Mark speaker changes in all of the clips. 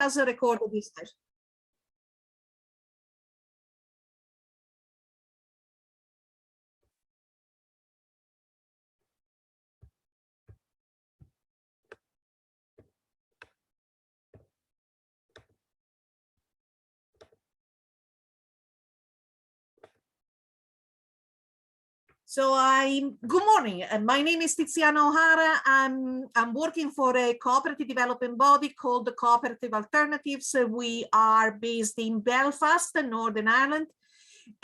Speaker 1: has recorded this session. So good morning. My name is Tiziana O'Hara. I'm working for a cooperative development body called the Co-operative Alternatives. We are based in Belfast, Northern Ireland,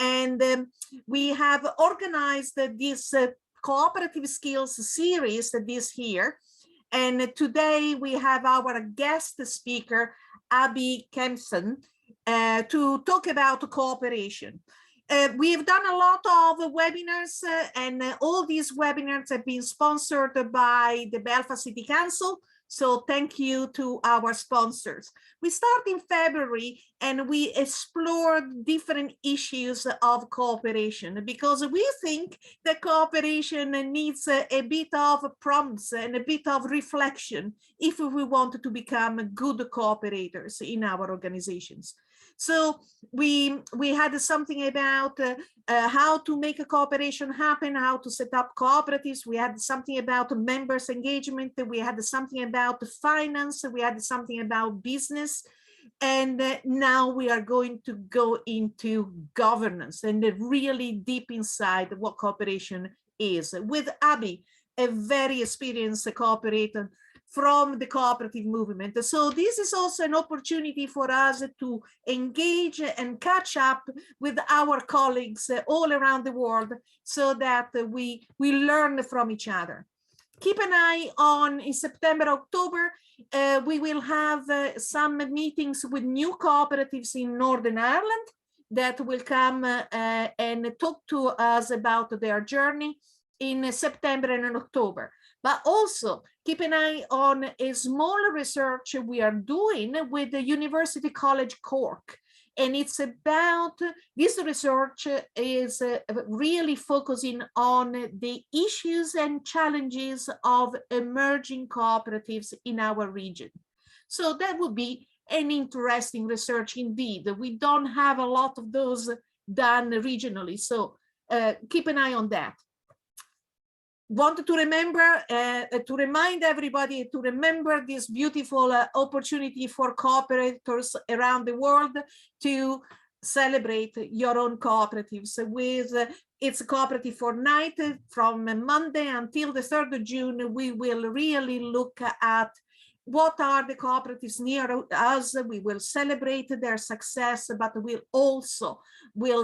Speaker 1: and we have organized this Cooperative Skills Series this year. And today we have our guest speaker, Abbie Kempson, to talk about cooperation. We've done a lot of webinars and all these webinars have been sponsored by the Belfast City Council. So thank you to our sponsors. We start in February and we explored different issues of cooperation because we think that cooperation needs a bit of prompts and a bit of reflection if we want to become good cooperators in our organizations. So we had something about how to make a cooperation happen, how to set up cooperatives. We had something about members' engagement. We had something about finance. We had something about business. And now we are going to go into governance and really deep inside what cooperation is with Abbie, a very experienced cooperator from the cooperative movement. So this is also an opportunity for us to engage and catch up with our colleagues all around the world so that we learn from each other. Keep an eye on in September, October, we will have some meetings with new cooperatives in Northern Ireland that will come and talk to us about their journey in September and in October. But also keep an eye on a small research we are doing with the University College Cork. And it's about, this research is really focusing on the issues and challenges of emerging cooperatives in our region. So that would be an interesting research indeed. We don't have a lot of those done regionally. So keep an eye on that. Wanted to remember, to remind everybody to remember this beautiful opportunity for cooperators around the world to celebrate your own cooperatives with its cooperative fortnight from Monday until the 3rd of June. We will really look at what are the cooperatives near us. We will celebrate their success, but we'll also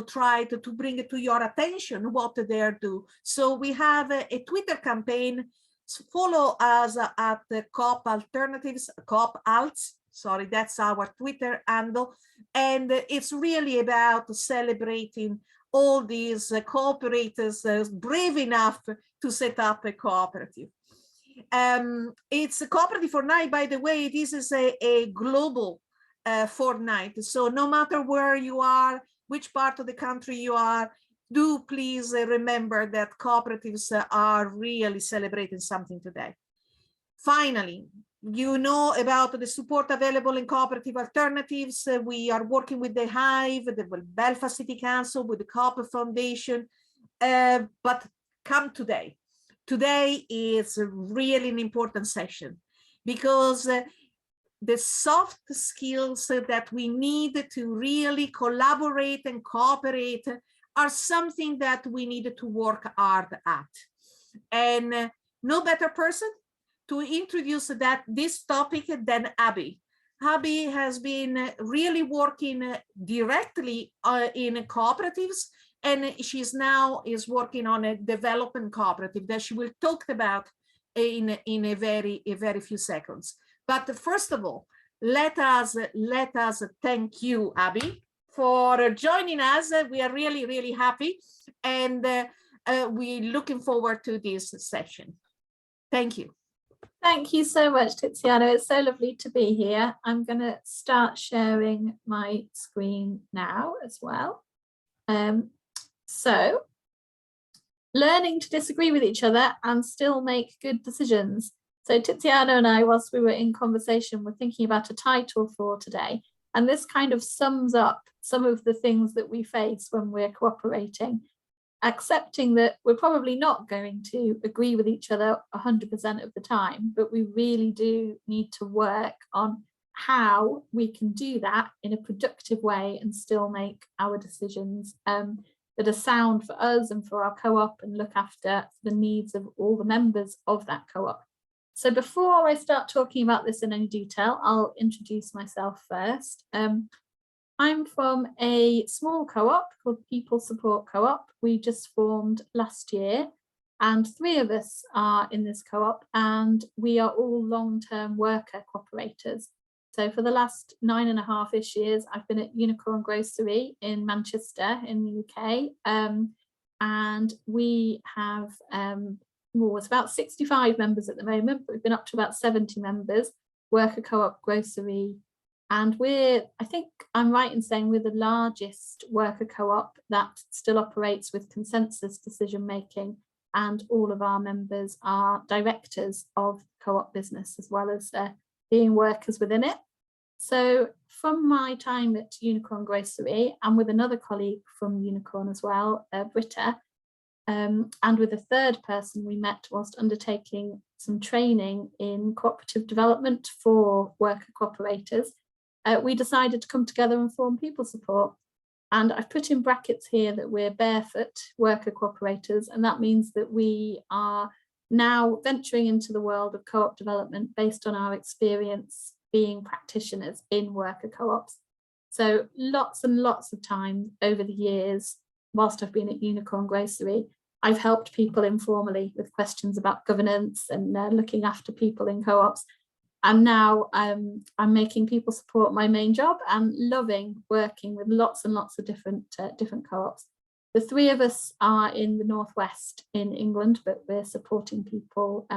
Speaker 1: try to bring it to your attention what they do. So we have a Twitter campaign. Follow us at the Co-operative Alts. Sorry, that's our Twitter handle. And it's really about celebrating all these cooperators brave enough to set up a cooperative. It's a cooperative fortnight, by the way. This is a global fortnight. So no matter where you are, which part of the country you are, do please remember that cooperatives are really celebrating something today. Finally, you know about the support available in cooperative alternatives. We are working with the Hive, the Belfast City Council, with the Co-op Foundation, but come today. Today is really an important session because the soft skills that we need to really collaborate and cooperate are something that we need to work hard at. And no better person to introduce this topic than Abbie. Abbie has been really working directly in cooperatives, and she's now is working on a development cooperative that she will talk about in a very few seconds. But first of all, let us thank you, Abbie, for joining us. We are really happy, and we're looking forward to this session. Thank you.
Speaker 2: Thank you so much, Tiziana. It's so lovely to be here. I'm going to start sharing my screen now as well. So, learning to disagree with each other and still make good decisions. So Tiziana and I, whilst we were in conversation, were thinking about a title for today. And this kind of sums up some of the things that we face when we're cooperating, accepting that we're probably not going to agree with each other 100% of the time, but we really do need to work on how we can do that in a productive way and still make our decisions that are sound for us and for our co-op and look after the needs of all the members of that co-op. So before I start talking about this in any detail, I'll introduce myself first. I'm from a small co-op called People Support Co-op. We just formed last year, and 3 of us are in this co-op, and we are all long-term worker cooperators. So for the last 9.5-ish years, I've been at Unicorn Grocery in Manchester in the UK, and we have it's about 65 members at the moment, but we've been up to about 70 members, worker co-op grocery. And I think I'm right in saying we're the largest worker co-op that still operates with consensus decision making, and all of our members are directors of co-op business as well as being workers within it. So from my time at Unicorn Grocery and with another colleague from Unicorn as well, Britta, and with a third person we met whilst undertaking some training in cooperative development for worker cooperators, we decided to come together and form People Support. And I've put in brackets here that we're barefoot worker cooperators, and that means that we are now venturing into the world of co-op development based on our experience being practitioners in worker co-ops. So lots and lots of time over the years, whilst I've been at Unicorn Grocery, I've helped people informally with questions about governance and looking after people in co-ops. And now I'm making People Support my main job and loving working with lots and lots of different co-ops. The 3 of us are in the northwest in England, but we're supporting people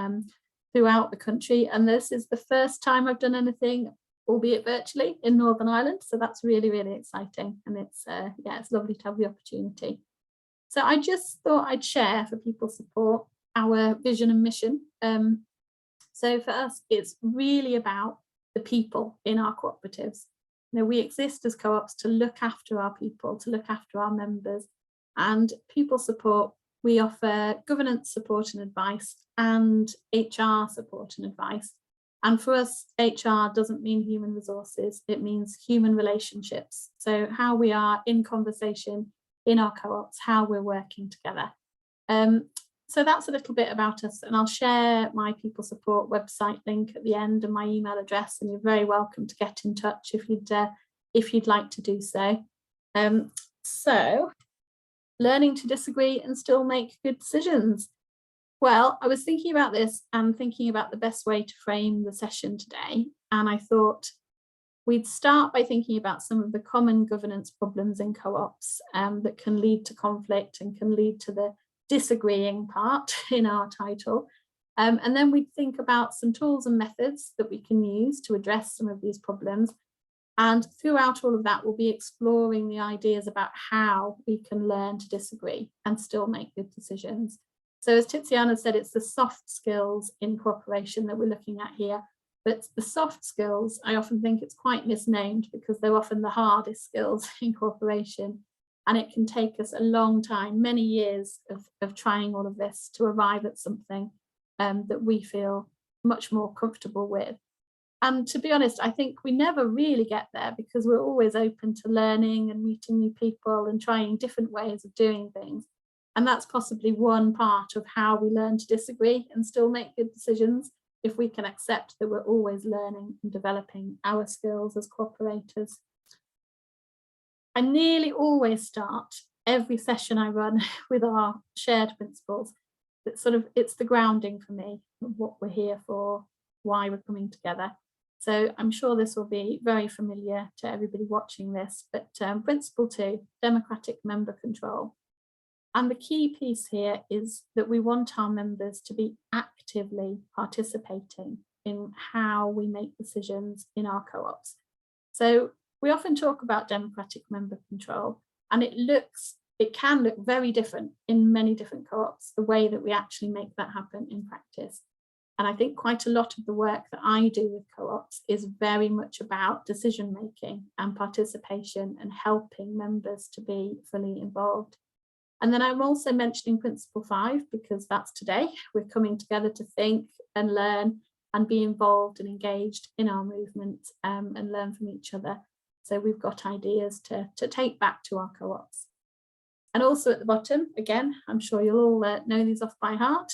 Speaker 2: throughout the country. And this is the first time I've done anything, albeit virtually, in Northern Ireland. So that's really, really exciting. And it's lovely to have the opportunity. So I just thought I'd share for People Support our vision and mission. So for us, it's really about the people in our cooperatives. You know, we exist as co-ops to look after our people, to look after our members. And People Support, we offer governance support and advice and HR support and advice. And for us, HR doesn't mean human resources, it means human relationships. So how we are in conversation in our co-ops, how we're working together. So that's a little bit about us, and I'll share my People Support website link at the end and my email address, and you're very welcome to get in touch if you'd like to do so. So learning to disagree and still make good decisions. Well, I was thinking about this and thinking about the best way to frame the session today, and I thought we'd start by thinking about some of the common governance problems in co-ops that can lead to conflict and can lead to the disagreeing part in our title. And then we'd think about some tools and methods that we can use to address some of these problems. And throughout all of that, we'll be exploring the ideas about how we can learn to disagree and still make good decisions. So as Tiziana said, it's the soft skills in cooperation that we're looking at here. But the soft skills, I often think it's quite misnamed because they're often the hardest skills in cooperation. And it can take us a long time, many years of trying all of this to arrive at something that we feel much more comfortable with. And to be honest, I think we never really get there because we're always open to learning and meeting new people and trying different ways of doing things. And that's possibly one part of how we learn to disagree and still make good decisions, if we can accept that we're always learning and developing our skills as cooperators. I nearly always start every session I run with our shared principles. It's the grounding for me of what we're here for, why we're coming together. So I'm sure this will be very familiar to everybody watching this, but principle 2, democratic member control. And the key piece here is that we want our members to be actively participating in how we make decisions in our co-ops. So we often talk about democratic member control, and it can look very different in many different co-ops, the way that we actually make that happen in practice. And I think quite a lot of the work that I do with co-ops is very much about decision making and participation and helping members to be fully involved. And then I'm also mentioning Principle 5 because that's today. We're coming together to think and learn and be involved and engaged in our movement and learn from each other. So we've got ideas to take back to our co-ops. And also at the bottom, again, I'm sure you'll all know these off by heart,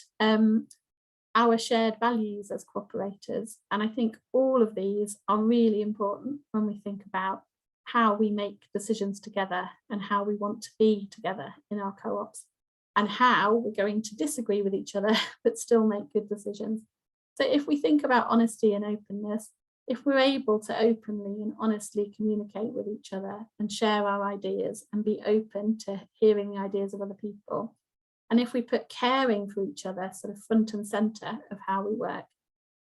Speaker 2: our shared values as cooperators. And I think all of these are really important when we think about how we make decisions together and how we want to be together in our co-ops and how we're going to disagree with each other but still make good decisions. So if we think about honesty and openness, if we're able to openly and honestly communicate with each other and share our ideas and be open to hearing the ideas of other people, and if we put caring for each other sort of front and center of how we work,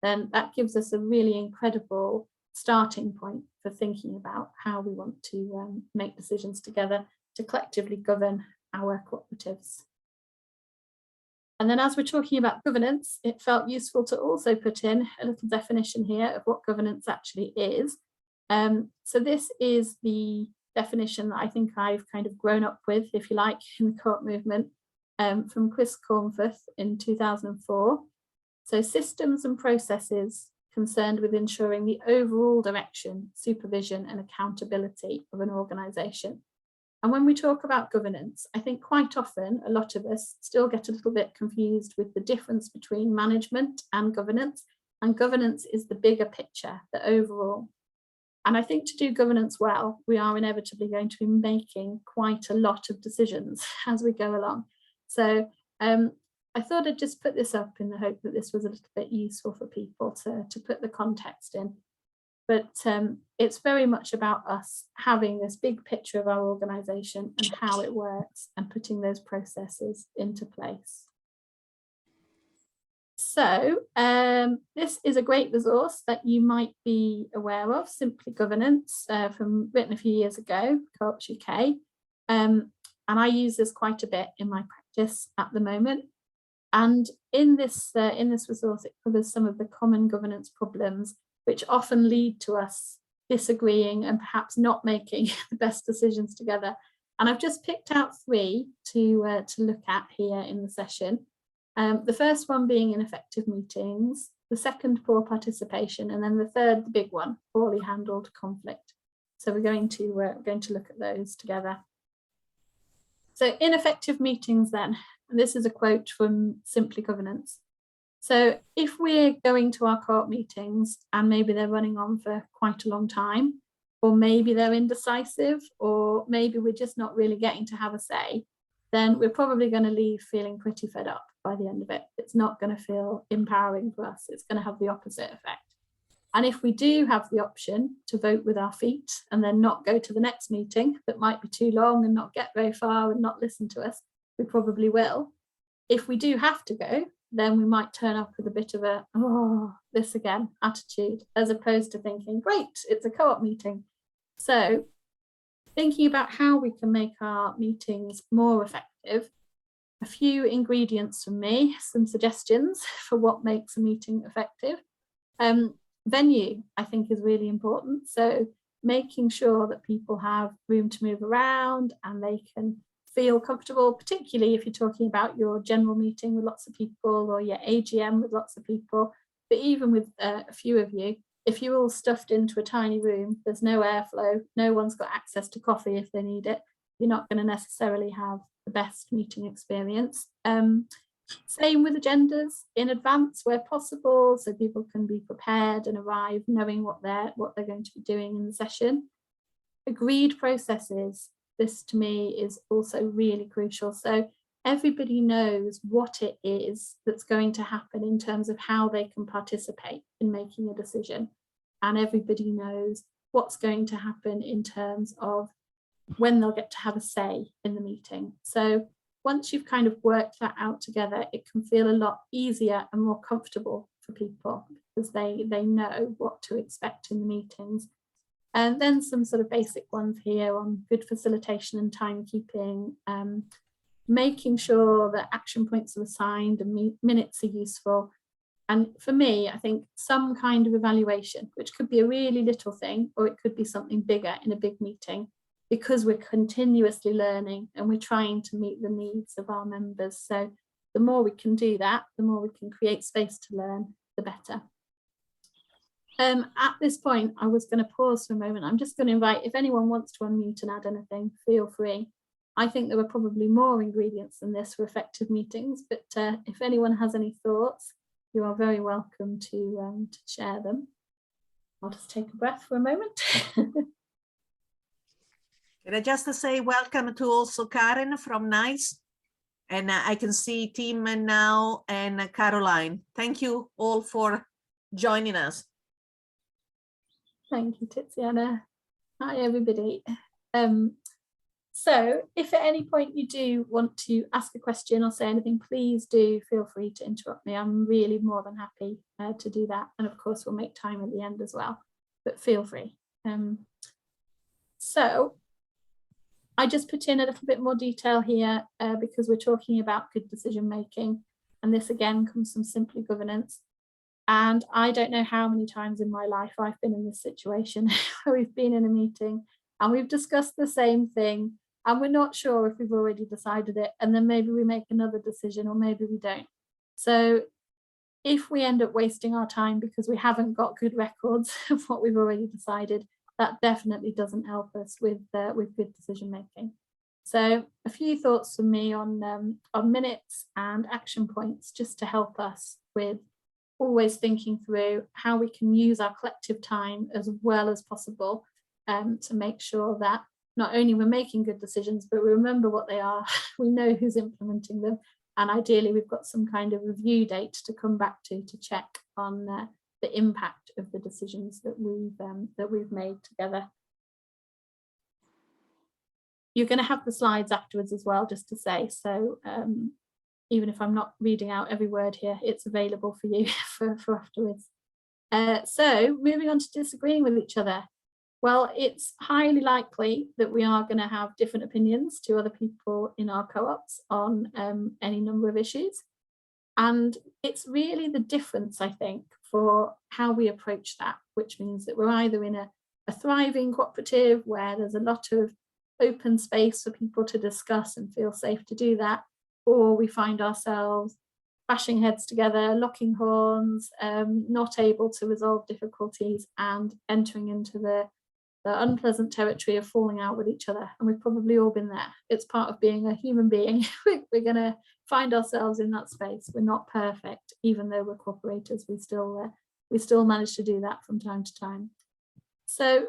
Speaker 2: then that gives us a really incredible starting point for thinking about how we want to make decisions together to collectively govern our cooperatives. And then as we're talking about governance, it felt useful to also put in a little definition here of what governance actually is. So this is the definition that I think I've kind of grown up with, if you like, in the co-op movement from Chris Cornforth in 2004. So systems and processes concerned with ensuring the overall direction, supervision and accountability of an organisation. And when we talk about governance, I think quite often a lot of us still get a little bit confused with the difference between management and governance is the bigger picture, the overall. And I think to do governance well, we are inevitably going to be making quite a lot of decisions as we go along. So I thought I'd just put this up in the hope that this was a little bit useful for people to put the context in. But it's very much about us having this big picture of our organisation and how it works and putting those processes into place. So this is a great resource that you might be aware of, Simply Governance, written a few years ago, Co-ops UK. And I use this quite a bit in my practice at the moment. And in this resource, it covers some of the common governance problems which often lead to us disagreeing and perhaps not making the best decisions together. And I've just picked out 3 to look at here in the session. The first one being ineffective meetings, the second poor participation, and then the third, the big one, poorly handled conflict. So we're going to look at those together. So ineffective meetings then, and this is a quote from Simply Governance. So if we're going to our co-op meetings and maybe they're running on for quite a long time, or maybe they're indecisive, or maybe we're just not really getting to have a say, then we're probably going to leave feeling pretty fed up by the end of it. It's not going to feel empowering for us. It's going to have the opposite effect. And if we do have the option to vote with our feet and then not go to the next meeting that might be too long and not get very far and not listen to us, we probably will. If we do have to go, then we might turn up with a bit of a, oh, this again attitude, as opposed to thinking, great, it's a co-op meeting. So thinking about how we can make our meetings more effective, a few ingredients from me, some suggestions for what makes a meeting effective. Venue, I think, is really important. So making sure that people have room to move around and they can feel comfortable, particularly if you're talking about your general meeting with lots of people or your AGM with lots of people. But even with a few of you, if you're all stuffed into a tiny room, there's no airflow, no one's got access to coffee if they need it, you're not going to necessarily have the best meeting experience. Same with agendas in advance where possible, so people can be prepared and arrive knowing what they're going to be doing in the session. Agreed processes. This to me is also really crucial. So everybody knows what it is that's going to happen in terms of how they can participate in making a decision. And everybody knows what's going to happen in terms of when they'll get to have a say in the meeting. So once you've kind of worked that out together, it can feel a lot easier and more comfortable for people because they know what to expect in the meetings. And then some sort of basic ones here on good facilitation and timekeeping, making sure that action points are assigned and minutes are useful, And for me, I think some kind of evaluation, which could be a really little thing, or it could be something bigger in a big meeting, because we're continuously learning and we're trying to meet the needs of our members. So the more we can do that, the more we can create space to learn, the better. At this point, I was going to pause for a moment. I'm just going to invite, if anyone wants to unmute and add anything, feel free. I think there were probably more ingredients than this for effective meetings, but if anyone has any thoughts, you are very welcome to share them. I'll just take a breath for a moment.
Speaker 1: Can I just say welcome to also Karen from NICE, and I can see Tim now and Caroline. Thank you all for joining us.
Speaker 2: Thank you, Tiziana. Hi, everybody. So if at any point you do want to ask a question or say anything, please do feel free to interrupt me. I'm really more than happy to do that. And of course, we'll make time at the end as well, but feel free. So I just put in a little bit more detail here because we're talking about good decision making. And this again comes from Simply Governance. And I don't know how many times in my life I've been in this situation where we've been in a meeting and we've discussed the same thing and we're not sure if we've already decided it, and then maybe we make another decision or maybe we don't. So if we end up wasting our time because we haven't got good records of what we've already decided, that definitely doesn't help us with good decision making. So a few thoughts from me on minutes and action points just to help us with always thinking through how we can use our collective time as well as possible to make sure that not only we're making good decisions, but we remember what they are, we know who's implementing them, and ideally we've got some kind of review date to come back to check on the impact of the decisions that we've made together. You're going to have the slides afterwards as well, just to say, so even if I'm not reading out every word here, it's available for you for afterwards. So moving on to disagreeing with each other. Well, it's highly likely that we are going to have different opinions to other people in our co-ops on any number of issues. And it's really the difference, I think, for how we approach that, which means that we're either in a thriving cooperative where there's a lot of open space for people to discuss and feel safe to do that, or we find ourselves bashing heads together, locking horns, not able to resolve difficulties and entering into the unpleasant territory of falling out with each other. And we've probably all been there. It's part of being a human being. We're going to find ourselves in that space. We're not perfect, even though we're cooperators. We still manage to do that from time to time. So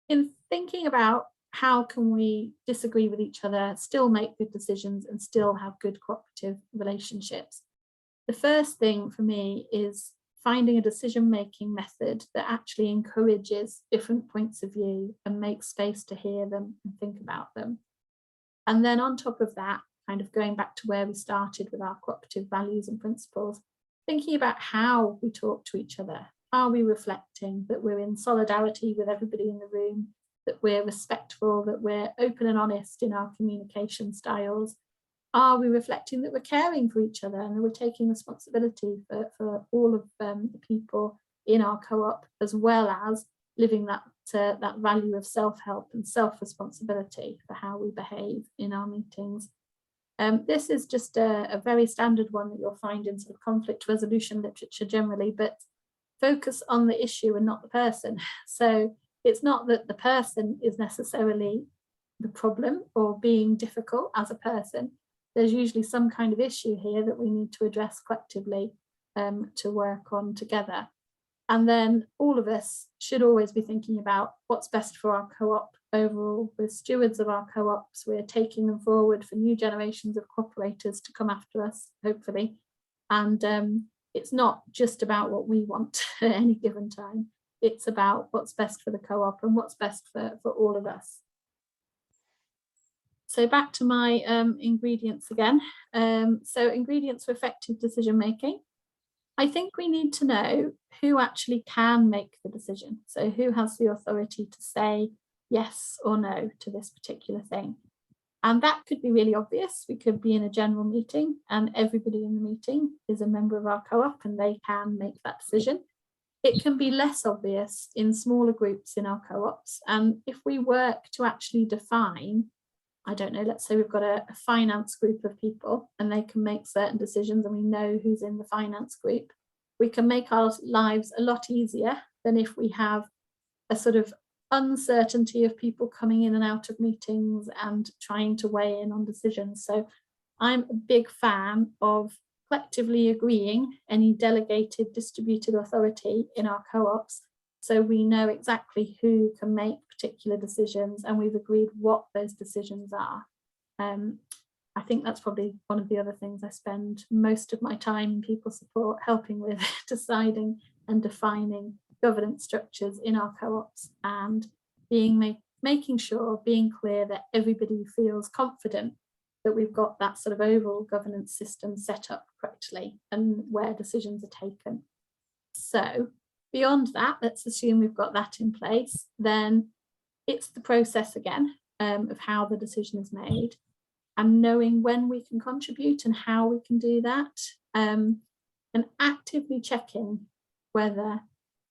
Speaker 2: in thinking about how can we disagree with each other, still make good decisions and still have good cooperative relationships, the first thing for me is finding a decision-making method that actually encourages different points of view and makes space to hear them and think about them. And then on top of that, kind of going back to where we started with our cooperative values and principles, thinking about how we talk to each other. Are we reflecting that we're in solidarity with everybody in the room, that we're respectful, that we're open and honest in our communication styles? Are we reflecting that we're caring for each other and that we're taking responsibility for all of the people in our co-op, as well as living that value of self-help and self-responsibility for how we behave in our meetings? This is just a very standard one that you'll find in sort of conflict resolution literature generally, but focus on the issue and not the person. So it's not that the person is necessarily the problem or being difficult as a person. There's usually some kind of issue here that we need to address collectively to work on together. And then all of us should always be thinking about what's best for our co-op overall. We're stewards of our co-ops. We're taking them forward for new generations of cooperators to come after us, hopefully. And it's not just about what we want at any given time. It's about what's best for the co-op and what's best for all of us. So back to my ingredients again. So ingredients for effective decision making. I think we need to know who actually can make the decision. So who has the authority to say yes or no to this particular thing. And that could be really obvious. We could be in a general meeting and everybody in the meeting is a member of our co-op and they can make that decision. It can be less obvious in smaller groups in our co-ops. And if we work to actually define, I don't know, let's say we've got a finance group of people and they can make certain decisions and we know who's in the finance group, we can make our lives a lot easier than if we have a sort of uncertainty of people coming in and out of meetings and trying to weigh in on decisions. So I'm a big fan of collectively agreeing any delegated distributed authority in our co-ops, so we know exactly who can make particular decisions and we've agreed what those decisions are. I think that's probably one of the other things I spend most of my time in people support helping with, deciding and defining governance structures in our co-ops and making sure, being clear that everybody feels confident that we've got that sort of overall governance system set up correctly and where decisions are taken. So beyond that, let's assume we've got that in place, then it's the process again of how the decision is made and knowing when we can contribute and how we can do that, and actively checking whether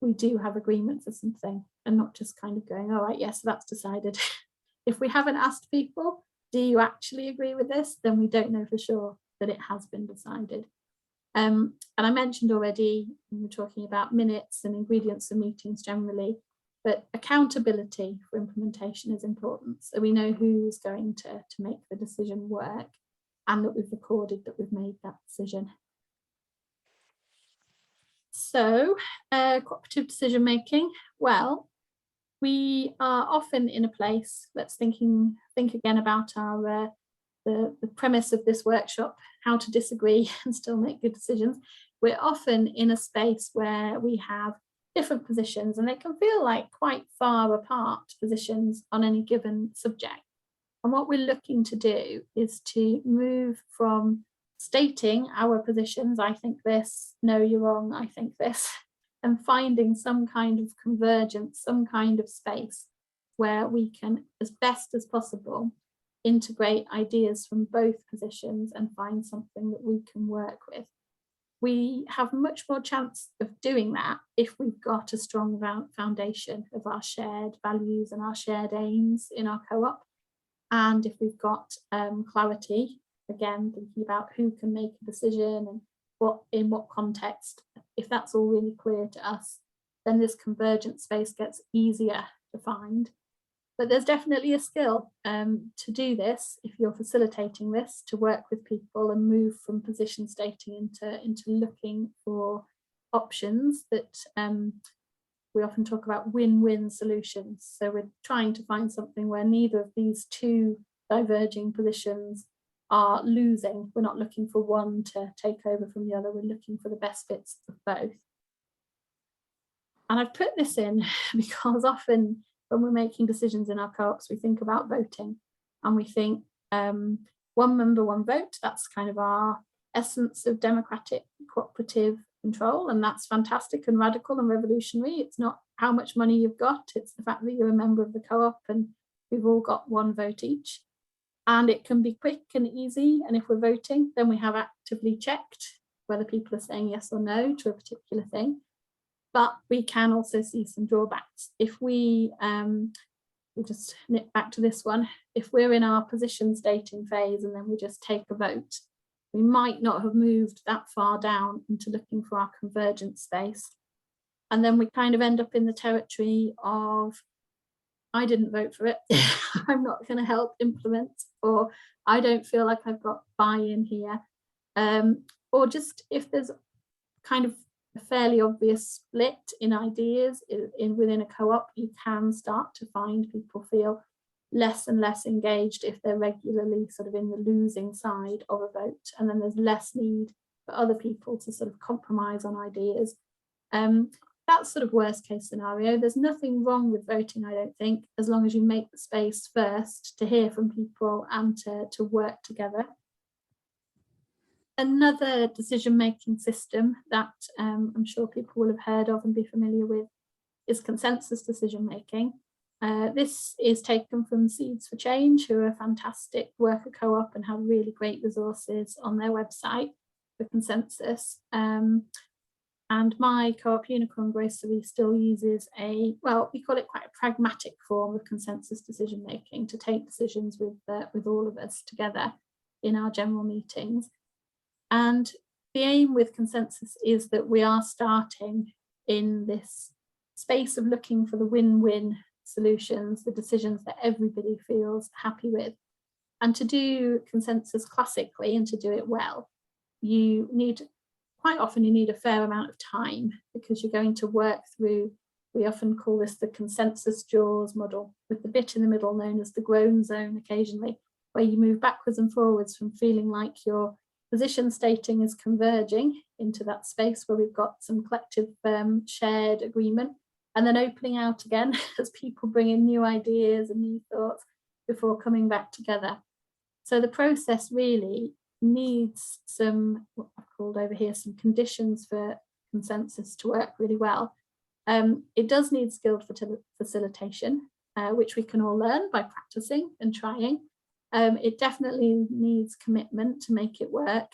Speaker 2: we do have agreement for something and not just kind of going, all right, yes, that's decided. If we haven't asked people, do you actually agree with this? Then we don't know for sure that it has been decided. And I mentioned already, we were talking about minutes and ingredients of meetings generally, but accountability for implementation is important. So we know who's going to make the decision work and that we've recorded that we've made that decision. So cooperative decision making, well, we are often in a place, let's think again about our the premise of this workshop, how to disagree and still make good decisions. We're often in a space where we have different positions and they can feel like quite far apart positions on any given subject. And what we're looking to do is to move from stating our positions, I think this, no, you're wrong, I think this, and finding some kind of convergence, some kind of space where we can, as best as possible, integrate ideas from both positions and find something that we can work with. We have much more chance of doing that if we've got a strong foundation of our shared values and our shared aims in our co-op. And if we've got clarity, again, thinking about who can make a decision and in what context, if that's all really clear to us, then this convergent space gets easier to find. But there's definitely a skill to do this, if you're facilitating this, to work with people and move from position stating into looking for options that we often talk about win-win solutions. So we're trying to find something where neither of these two diverging positions are losing. We're not looking for one to take over from the other. We're looking for the best bits of both. And I've put this in because often when we're making decisions in our co-ops, we think about voting and we think one member, one vote. That's kind of our essence of democratic cooperative control. And that's fantastic and radical and revolutionary. It's not how much money you've got. It's the fact that you're a member of the co-op and we've all got one vote each. And it can be quick and easy. And if we're voting, then we have actively checked whether people are saying yes or no to a particular thing. But we can also see some drawbacks. If we'll just nip back to this one, if we're in our position stating phase and then we just take a vote, we might not have moved that far down into looking for our convergent space. And then we kind of end up in the territory of, I didn't vote for it, I'm not going to help implement, or I don't feel like I've got buy-in here. Or just if there's kind of a fairly obvious split in ideas within a co-op, you can start to find people feel less and less engaged if they're regularly sort of in the losing side of a vote, and then there's less need for other people to sort of compromise on ideas. That's sort of worst case scenario. There's nothing wrong with voting, I don't think, as long as you make the space first to hear from people and to work together. Another decision-making system that I'm sure people will have heard of and be familiar with is consensus decision-making. This is taken from Seeds for Change, who are a fantastic worker co-op and have really great resources on their website for consensus. And my co-op Unicorn Grocery still uses we call it quite a pragmatic form of consensus decision making to take decisions with all of us together in our general meetings. And the aim with consensus is that we are starting in this space of looking for the win-win solutions, the decisions that everybody feels happy with. And to do consensus classically and to do it well, quite often you need a fair amount of time, because you're going to work through, we often call this the consensus jaws model, with the bit in the middle known as the groan zone occasionally, where you move backwards and forwards from feeling like your position stating is converging into that space where we've got some collective shared agreement, and then opening out again as people bring in new ideas and new thoughts before coming back together. So the process really needs some, what I've called over here, some conditions for consensus to work really well. It does need skilled facilitation, which we can all learn by practicing and trying. It definitely needs commitment to make it work,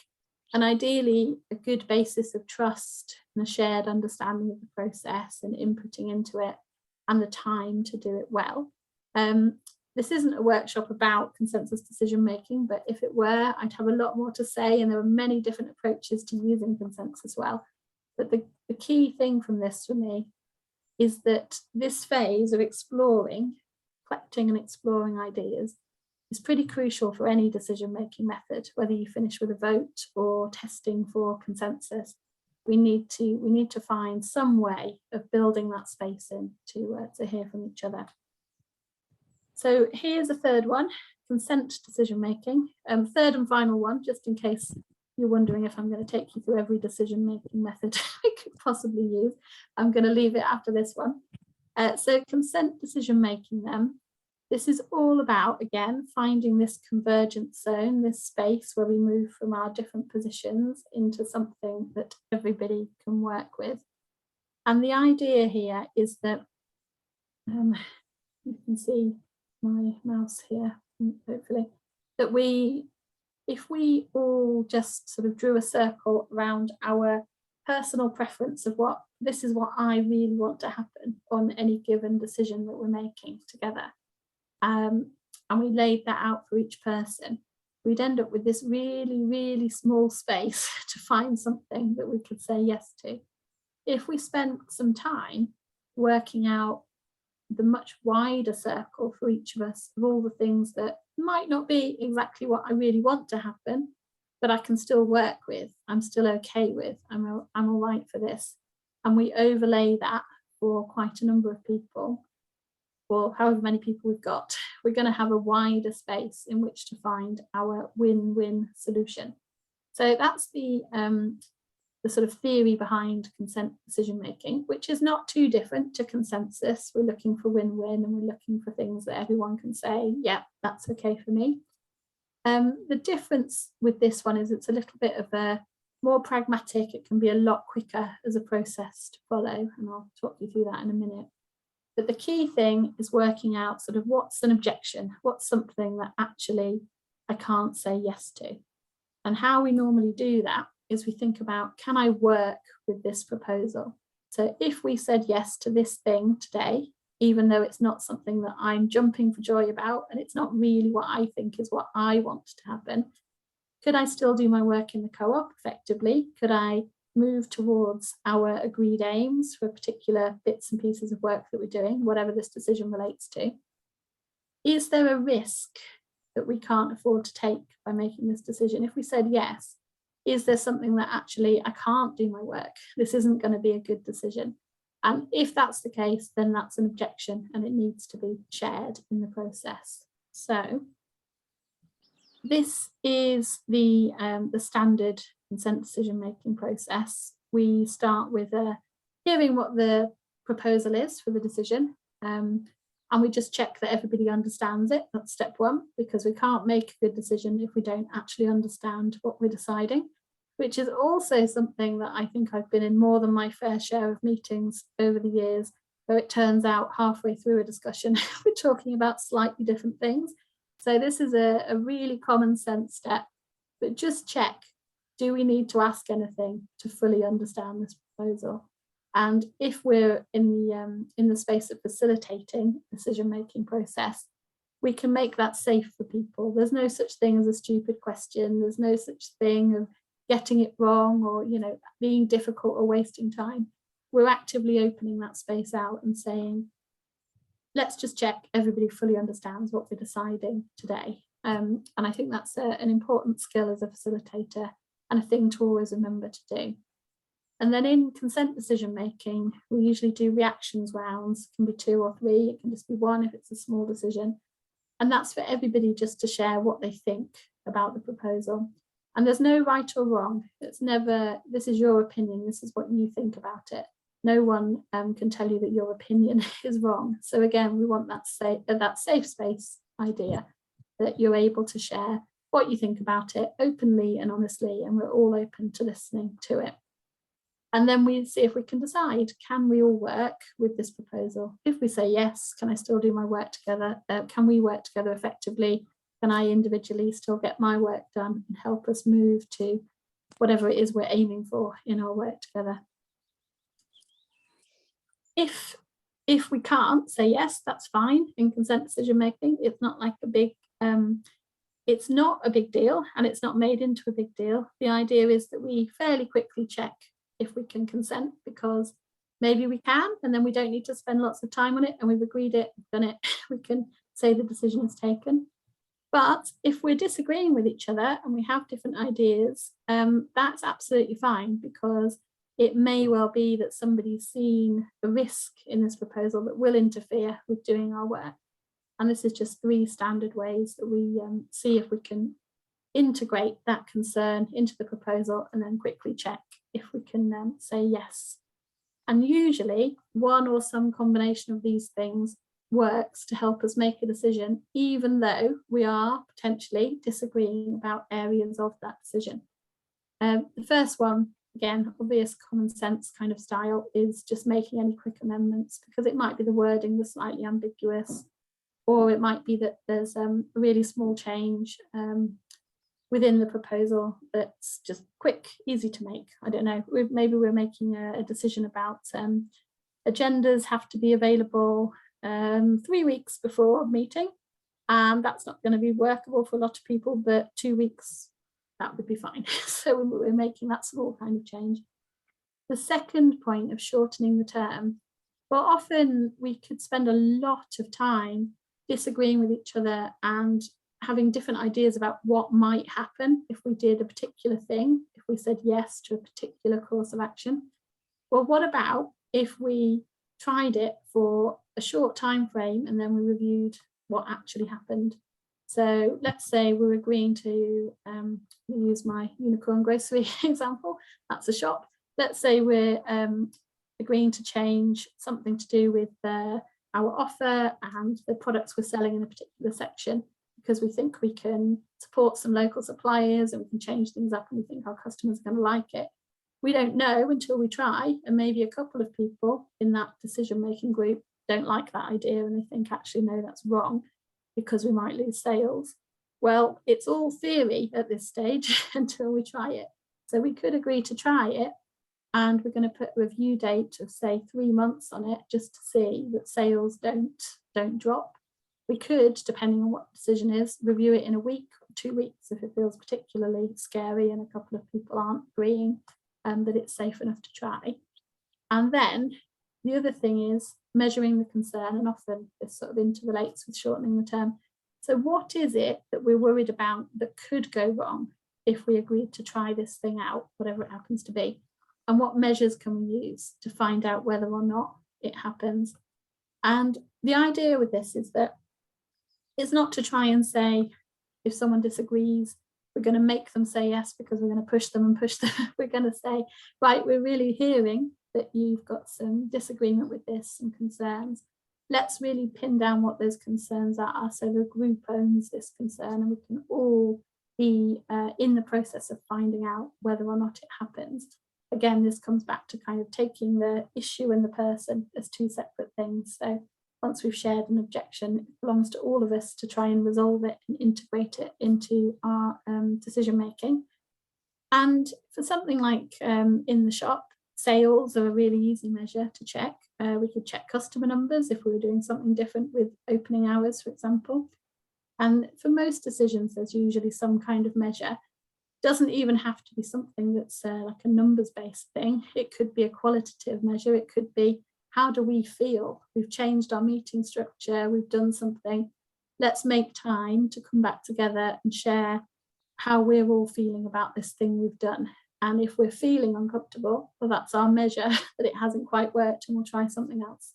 Speaker 2: and ideally a good basis of trust and a shared understanding of the process and inputting into it, and the time to do it well. This isn't a workshop about consensus decision making, but if it were, I'd have a lot more to say, and there are many different approaches to using consensus well. But the key thing from this for me is that this phase of exploring, collecting and exploring ideas is pretty crucial for any decision-making method, whether you finish with a vote or testing for consensus. We need to find some way of building that space in to hear from each other. So here's a third one, consent decision-making. Third and final one, just in case you're wondering if I'm going to take you through every decision-making method I could possibly use. I'm going to leave it after this one. So consent decision-making then. This is all about, again, finding this convergence zone, this space where we move from our different positions into something that everybody can work with. And the idea here is that, you can see my mouse here, hopefully, that if we all just sort of drew a circle around our personal preference of this is what I really want to happen on any given decision that we're making together, and we laid that out for each person, we'd end up with this really, really small space to find something that we could say yes to. If we spent some time working out the much wider circle for each of us of all the things that might not be exactly what I really want to happen, but I can still work with, I'm still okay with, I'm all right for this, and we overlay that for quite a number of people, or however many people we've got, we're going to have a wider space in which to find our win-win solution. So that's the sort of theory behind consent decision making, which is not too different to consensus. We're looking for win-win, and we're looking for things that everyone can say, yeah, that's okay for me. The difference with this one is it's a little bit of a more pragmatic. It can be a lot quicker as a process to follow, and I'll talk you through that in a minute. But the key thing is working out sort of what's an objection, what's something that actually I can't say yes to. And how we normally do that is we think about, can I work with this proposal? So if we said yes to this thing today, even though it's not something that I'm jumping for joy about, and it's not really what I think is what I want to happen, could I still do my work in the co-op effectively? Could I move towards our agreed aims for particular bits and pieces of work that we're doing, whatever this decision relates to? Is there a risk that we can't afford to take by making this decision? If we said yes, is there something that actually I can't do my work? This isn't going to be a good decision. And if that's the case, then that's an objection, and it needs to be shared in the process. So this is the standard consent decision-making process. We start with hearing what the proposal is for the decision, and we just check that everybody understands it. That's step one, because we can't make a good decision if we don't actually understand what we're deciding, which is also something that I think I've been in more than my fair share of meetings over the years, where it turns out halfway through a discussion, we're talking about slightly different things. So this is a really common sense step, but just check, do we need to ask anything to fully understand this proposal? And if we're in the space of facilitating decision-making process, we can make that safe for people. There's no such thing as a stupid question. There's no such thing of getting it wrong or, you know, being difficult or wasting time. We're actively opening that space out and saying, let's just check everybody fully understands what we're deciding today. And I think that's an important skill as a facilitator and a thing to always remember to do. And then in consent decision making, we usually do reactions rounds. It can be 2 or 3, it can just be 1 if it's a small decision. And that's for everybody just to share what they think about the proposal. And there's no right or wrong. It's never, this is your opinion, this is what you think about it. No one can tell you that your opinion is wrong. So again, we want that safe space idea, that you're able to share what you think about it openly and honestly, and we're all open to listening to it. And then we see if we can decide, can we all work with this proposal? If we say yes, can I still do my work together? Can we work together effectively? Can I individually still get my work done and help us move to whatever it is we're aiming for in our work together? If we can't say yes, that's fine. In consent decision making, it's not like a big it's not a big deal, and it's not made into a big deal. The idea is that we fairly quickly check if we can consent, because maybe we can, and then we don't need to spend lots of time on it, and we've agreed it, done it, we can say the decision is taken. But if we're disagreeing with each other and we have different ideas, that's absolutely fine, because it may well be that somebody's seen a risk in this proposal that will interfere with doing our work. And this is just 3 standard ways that we see if we can integrate that concern into the proposal and then quickly check if we can say yes. And usually one or some combination of these things works to help us make a decision, even though we are potentially disagreeing about areas of that decision. The first one, again, obvious common sense kind of style, is just making any quick amendments, because it might be the wording was slightly ambiguous, or it might be that there's a really small change within the proposal that's just quick, easy to make. I don't know, maybe we're making a decision about agendas have to be available 3 weeks before a meeting, and that's not going to be workable for a lot of people, but 2 weeks, that would be fine. So we're making that small kind of change. The second point of shortening the term, well, often we could spend a lot of time disagreeing with each other and having different ideas about what might happen if we did a particular thing, if we said yes to a particular course of action. Well, what about if we tried it for a short time frame and then we reviewed what actually happened? So let's say we're agreeing to use my unicorn grocery example, that's a shop. Let's say we're agreeing to change something to do with our offer and the products we're selling in a particular section, because we think we can support some local suppliers and we can change things up and we think our customers are going to like it. We don't know until we try, and maybe a couple of people in that decision-making group don't like that idea and they think, actually, no, that's wrong, because we might lose sales. Well, it's all theory at this stage until we try it. So we could agree to try it, and we're going to put a review date of, say, 3 months on it, just to see that sales don't drop. We could, depending on what the decision is, review it in a week or 2 weeks if it feels particularly scary and a couple of people aren't agreeing that it's safe enough to try. And then the other thing is measuring the concern, and often this sort of interrelates with shortening the term. So what is it that we're worried about that could go wrong if we agreed to try this thing out, whatever it happens to be? And what measures can we use to find out whether or not it happens? And the idea with this is that it's not to try and say, if someone disagrees, we're going to make them say yes because we're going to push them and push them. We're going to say, right, we're really hearing that you've got some disagreement with this, some concerns. Let's really pin down what those concerns are, so the group owns this concern and we can all be in the process of finding out whether or not it happens. again, this comes back to kind of taking the issue and the person as two separate things. So once we've shared an objection, it belongs to all of us to try and resolve it and integrate it into our decision making. And for something like in the shop, sales are a really easy measure to check. We could check customer numbers if we were doing something different with opening hours, for example. And for most decisions, there's usually some kind of measure. Doesn't even have to be something that's like a numbers-based thing. It could be a qualitative measure. It could be, how do we feel? We've changed our meeting structure. We've done something. Let's make time to come back together and share how we're all feeling about this thing we've done. And if we're feeling uncomfortable, well, that's our measure that it hasn't quite worked and we'll try something else.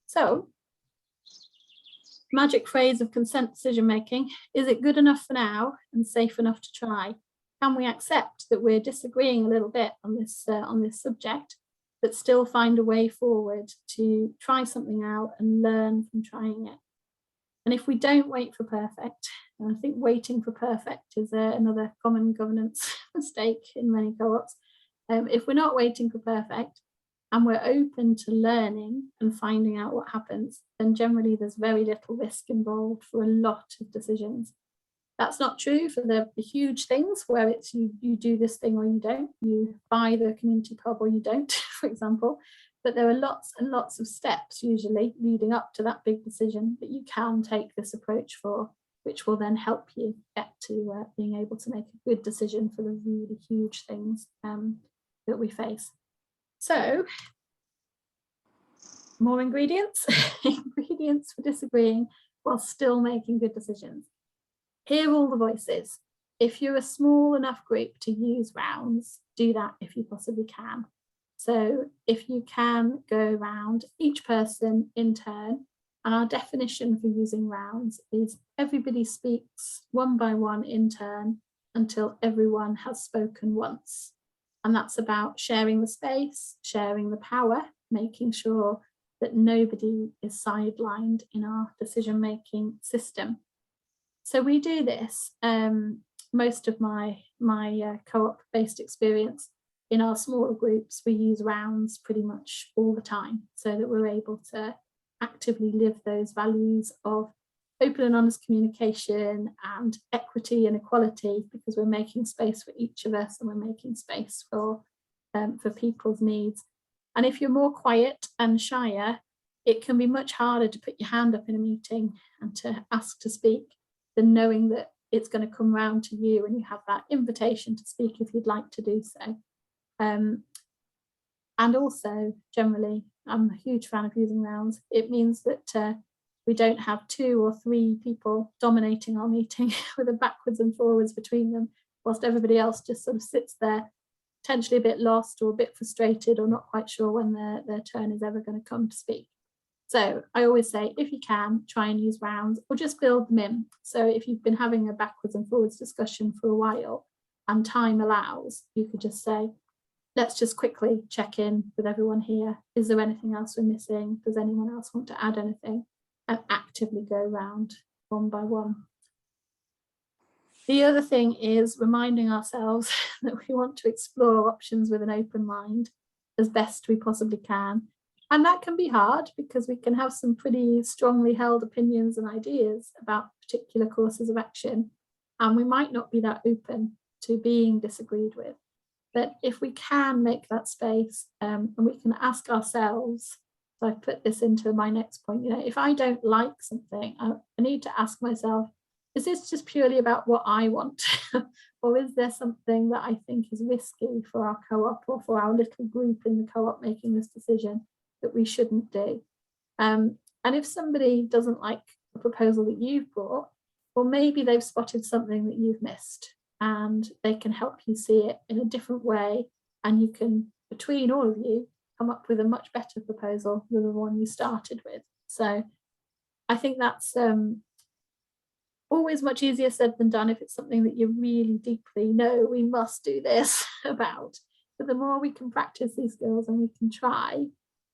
Speaker 2: So, magic phrase of consent decision making: is it good enough for now and safe enough to try? Can we accept that we're disagreeing a little bit on this subject, but still find a way forward to try something out and learn from trying it? And if we don't wait for perfect, and I think waiting for perfect is another common governance mistake in many co-ops, if we're not waiting for perfect and we're open to learning and finding out what happens, then generally there's very little risk involved for a lot of decisions. That's not true for the huge things where it's you do this thing or you don't, you buy the community pub or you don't, for example. But there are lots and lots of steps usually leading up to that big decision that you can take this approach for, which will then help you get to being able to make a good decision for the really huge things that we face. So, more ingredients, ingredients for disagreeing while still making good decisions. Hear all the voices. If you're a small enough group to use rounds, do that if you possibly can. So if you can go around each person in turn, and our definition for using rounds is everybody speaks one by one in turn until everyone has spoken once. And that's about sharing the space, sharing the power, making sure that nobody is sidelined in our decision-making system. So we do this, most of my co-op based experience in our smaller groups, we use rounds pretty much all the time so that we're able to actively live those values of open and honest communication and equity and equality, because we're making space for each of us and we're making space for people's needs. And if you're more quiet and shyer, it can be much harder to put your hand up in a meeting and to ask to speak than knowing that it's going to come round to you and you have that invitation to speak if you'd like to do so. And also, generally, I'm a huge fan of using rounds. It means that we don't have 2 or 3 people dominating our meeting with a backwards and forwards between them, whilst everybody else just sort of sits there, potentially a bit lost or a bit frustrated or not quite sure when their turn is ever going to come to speak. So I always say, if you can, try and use rounds or just build them in. So if you've been having a backwards and forwards discussion for a while and time allows, you could just say, let's just quickly check in with everyone here. Is there anything else we're missing? Does anyone else want to add anything? And actively go round one by one. The other thing is reminding ourselves that we want to explore options with an open mind as best we possibly can. And that can be hard because we can have some pretty strongly held opinions and ideas about particular courses of action, and we might not be that open to being disagreed with. But if we can make that space and we can ask ourselves, so I put this into my next point, if I don't like something, I need to ask myself, is this just purely about what I want? Or is there something that I think is risky for our co-op or for our little group in the co-op making this decision that we shouldn't do? And if somebody doesn't like a proposal that you've brought, well, maybe they've spotted something that you've missed and they can help you see it in a different way. And you can, between all of you, come up with a much better proposal than the one you started with. So I think that's always much easier said than done if it's something that you really deeply know we must do this about. But the more we can practice these skills and we can try,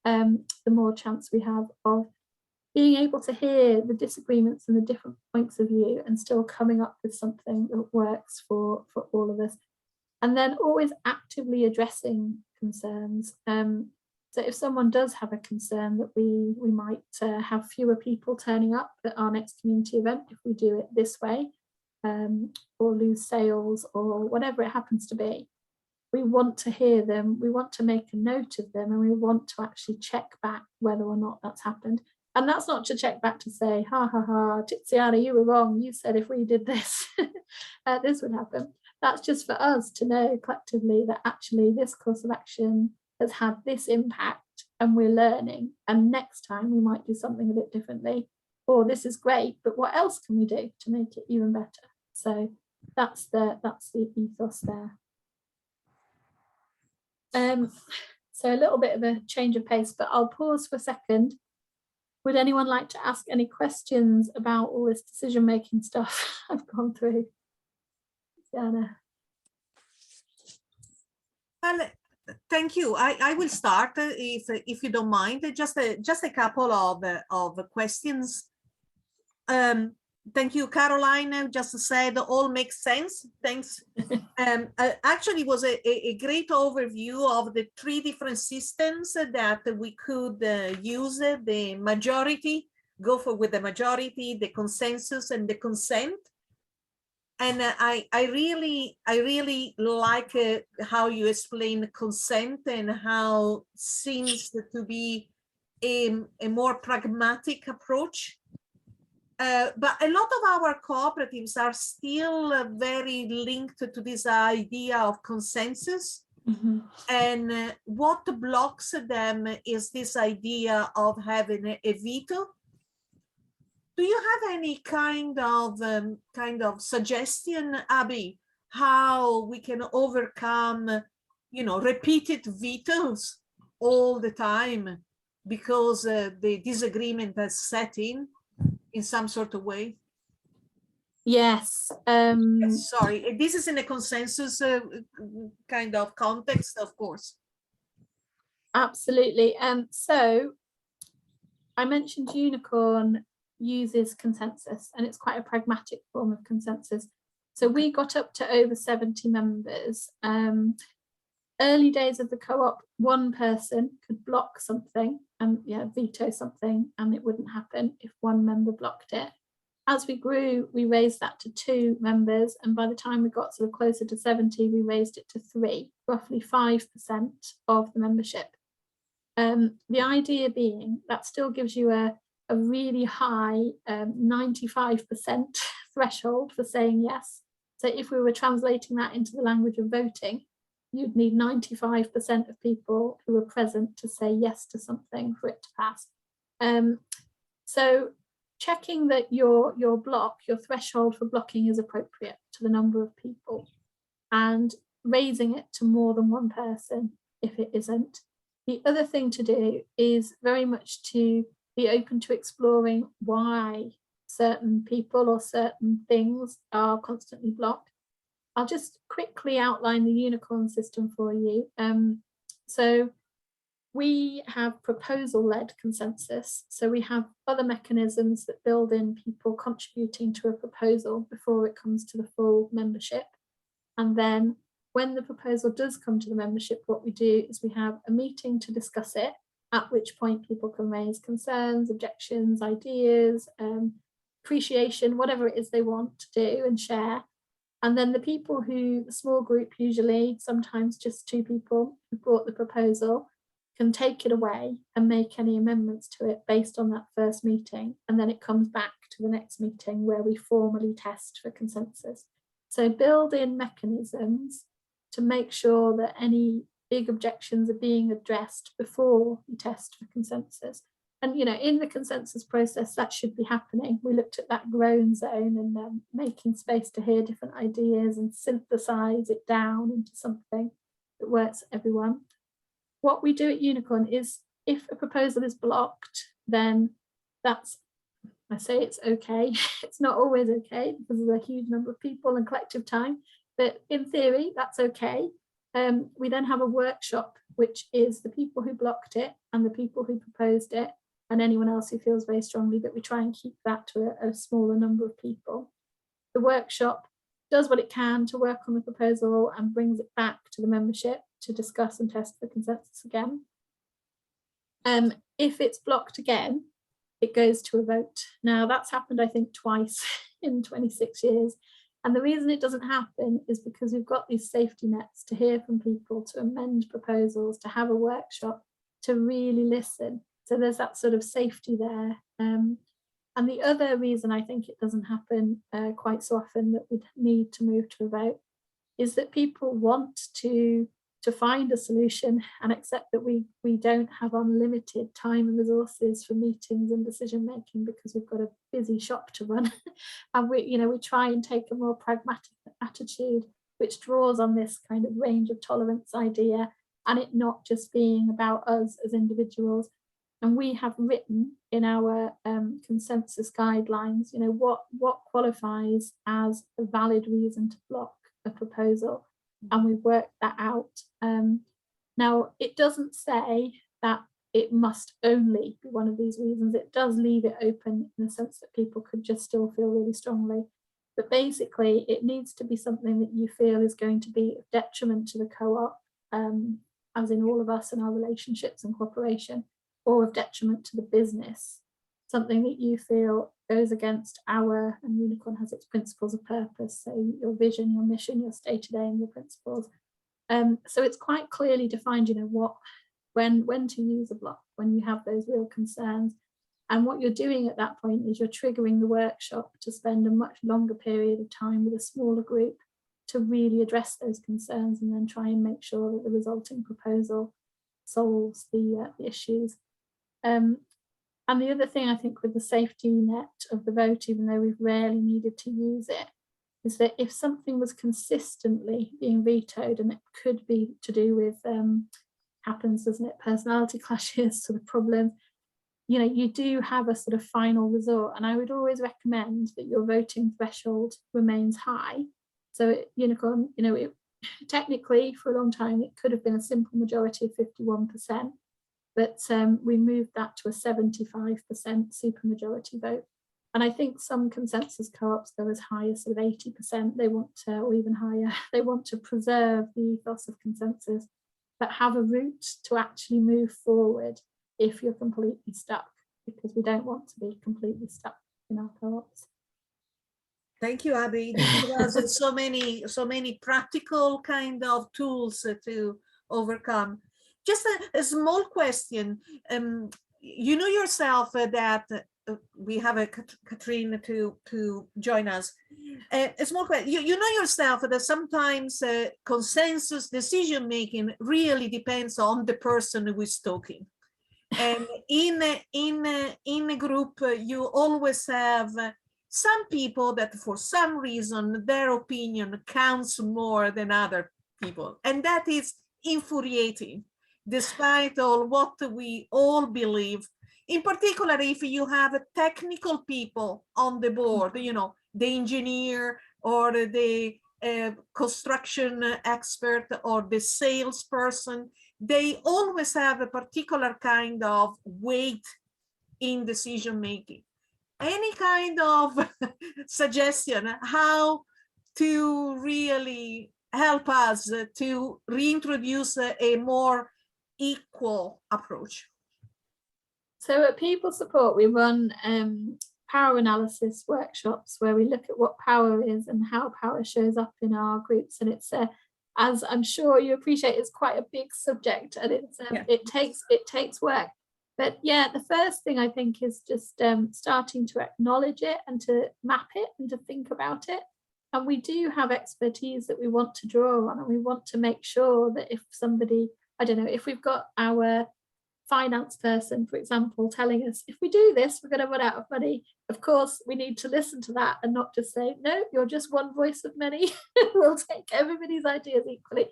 Speaker 2: the more chance we have of being able to hear the disagreements and the different points of view and still coming up with something that works for all of us. And then always actively addressing concerns. So if someone does have a concern that we might have fewer people turning up at our next community event if we do it this way, or lose sales or whatever it happens to be, we want to hear them, we want to make a note of them, and we want to actually check back whether or not that's happened. And that's not to check back to say, ha ha ha, Tiziana, you were wrong, you said if we did this, this would happen. That's just for us to know collectively that actually this course of action has had this impact and we're learning, and next time we might do something a bit differently, or this is great, but what else can we do to make it even better? So that's the ethos there. So a little bit of a change of pace, but I'll pause for a second. Would anyone like to ask any questions about all this decision-making stuff I've gone through? Diana.
Speaker 1: Well, thank you. I will start if you don't mind. Just a couple of questions. Thank you, Caroline. Just said all makes sense. Thanks. Actually, was a great overview of the 3 different systems that we could use: the majority, with the majority, the consensus, and the consent. And I really like how you explain consent and how seems to be a more pragmatic approach. But a lot of our cooperatives are still very linked to this idea of consensus. Mm-hmm. And what blocks them is this idea of having a veto. Do you have any kind of suggestion, Abbie, how we can overcome, repeated vetoes all the time because the disagreement has set in some sort of way?
Speaker 2: Yes.
Speaker 1: Sorry, this is in a consensus kind of context, of course.
Speaker 2: Absolutely. So I mentioned Unicorn uses consensus, and it's quite a pragmatic form of consensus. So we got up to over 70 members. Early days of the co-op, one person could block something and veto something, and it wouldn't happen if one member blocked it. As we grew, we raised that to 2 members, and by the time we got sort of closer to 70, we raised it to 3, roughly 5% of the membership. The idea being that still gives you a really high 95% threshold for saying yes. So if we were translating that into the language of voting, you'd need 95% of people who were present to say yes to something for it to pass. So checking that your threshold for blocking is appropriate to the number of people, and raising it to more than one person if it isn't. The other thing to do is very much to be open to exploring why certain people or certain things are constantly blocked. I'll just quickly outline the Unicorn system for you. So we have proposal-led consensus. So we have other mechanisms that build in people contributing to a proposal before it comes to the full membership. And then when the proposal does come to the membership, what we do is we have a meeting to discuss it, at which point people can raise concerns, objections, ideas, appreciation, whatever it is they want to do and share. And then the people the small group, usually sometimes just 2 people who brought the proposal, can take it away and make any amendments to it based on that first meeting. And then it comes back to the next meeting where we formally test for consensus. So build in mechanisms to make sure that any big objections are being addressed before you test for consensus. And in the consensus process, that should be happening. We looked at that groan zone and making space to hear different ideas and synthesize it down into something that works for everyone. What we do at Unicorn is, if a proposal is blocked, then I say it's okay. It's not always okay because there's a huge number of people and collective time, but in theory, that's okay. We then have a workshop, which is the people who blocked it and the people who proposed it and anyone else who feels very strongly, but we try and keep that to a smaller number of people. The workshop does what it can to work on the proposal and brings it back to the membership to discuss and test the consensus again. If it's blocked again, it goes to a vote. Now that's happened, I think, twice in 26 years. And the reason it doesn't happen is because we've got these safety nets to hear from people, to amend proposals, to have a workshop, to really listen. So there's that sort of safety there. And the other reason I think it doesn't happen quite so often that we need to move to a vote is that people want to find a solution and accept that we don't have unlimited time and resources for meetings and decision making because we've got a busy shop to run. And we try and take a more pragmatic attitude, which draws on this kind of range of tolerance idea, and it not just being about us as individuals. And we have written in our consensus guidelines, what qualifies as a valid reason to block a proposal, and we've worked that out. Now, it doesn't say that it must only be one of these reasons. It does leave it open in the sense that people could just still feel really strongly. But basically, it needs to be something that you feel is going to be of detriment to the co-op, as in all of us and our relationships and cooperation, or of detriment to the business, something that you feel goes against our, and Unicorn has its principles of purpose, so your vision, your mission, your state of aim, your principles. So it's quite clearly defined, when to use a block, when you have those real concerns. And what you're doing at that point is you're triggering the workshop to spend a much longer period of time with a smaller group to really address those concerns and then try and make sure that the resulting proposal solves the issues. And the other thing I think with the safety net of the vote, even though we've rarely needed to use it, is that if something was consistently being vetoed, and it could be to do with, happens, doesn't it, personality clashes sort of problems, you do have a sort of final resort. And I would always recommend that your voting threshold remains high. So Unicorn, technically for a long time, it could have been a simple majority of 51%. But we moved that to a 75% supermajority vote. And I think some consensus co-ops go as high as sort of 80%. They want to, or even higher, they want to preserve the ethos of consensus, but have a route to actually move forward if you're completely stuck, because we don't want to be completely stuck in our co-ops.
Speaker 1: Thank you, Abbie. There's so many practical kind of tools to overcome. Just a small question. You know yourself that we have a Katrina to join us. A small question. You know yourself that sometimes consensus decision making really depends on the person who is talking. And in a group, you always have some people that for some reason their opinion counts more than other people, and that is infuriating, despite all what we all believe. In particular, if you have technical people on the board, the engineer or the construction expert or the salesperson, they always have a particular kind of weight in decision making. Any kind of suggestion how to really help us to reintroduce a more equal approach?
Speaker 2: So at People Support, we run power analysis workshops where we look at what power is and how power shows up in our groups. And it's, as I'm sure you appreciate, it's quite a big subject, and it takes work. But yeah, the first thing I think is just starting to acknowledge it and to map it and to think about it. And we do have expertise that we want to draw on, and we want to make sure that if somebody, I don't know, if we've got our finance person, for example, telling us if we do this, we're going to run out of money. Of course, we need to listen to that and not just say, no, you're just one voice of many. We'll take everybody's ideas equally.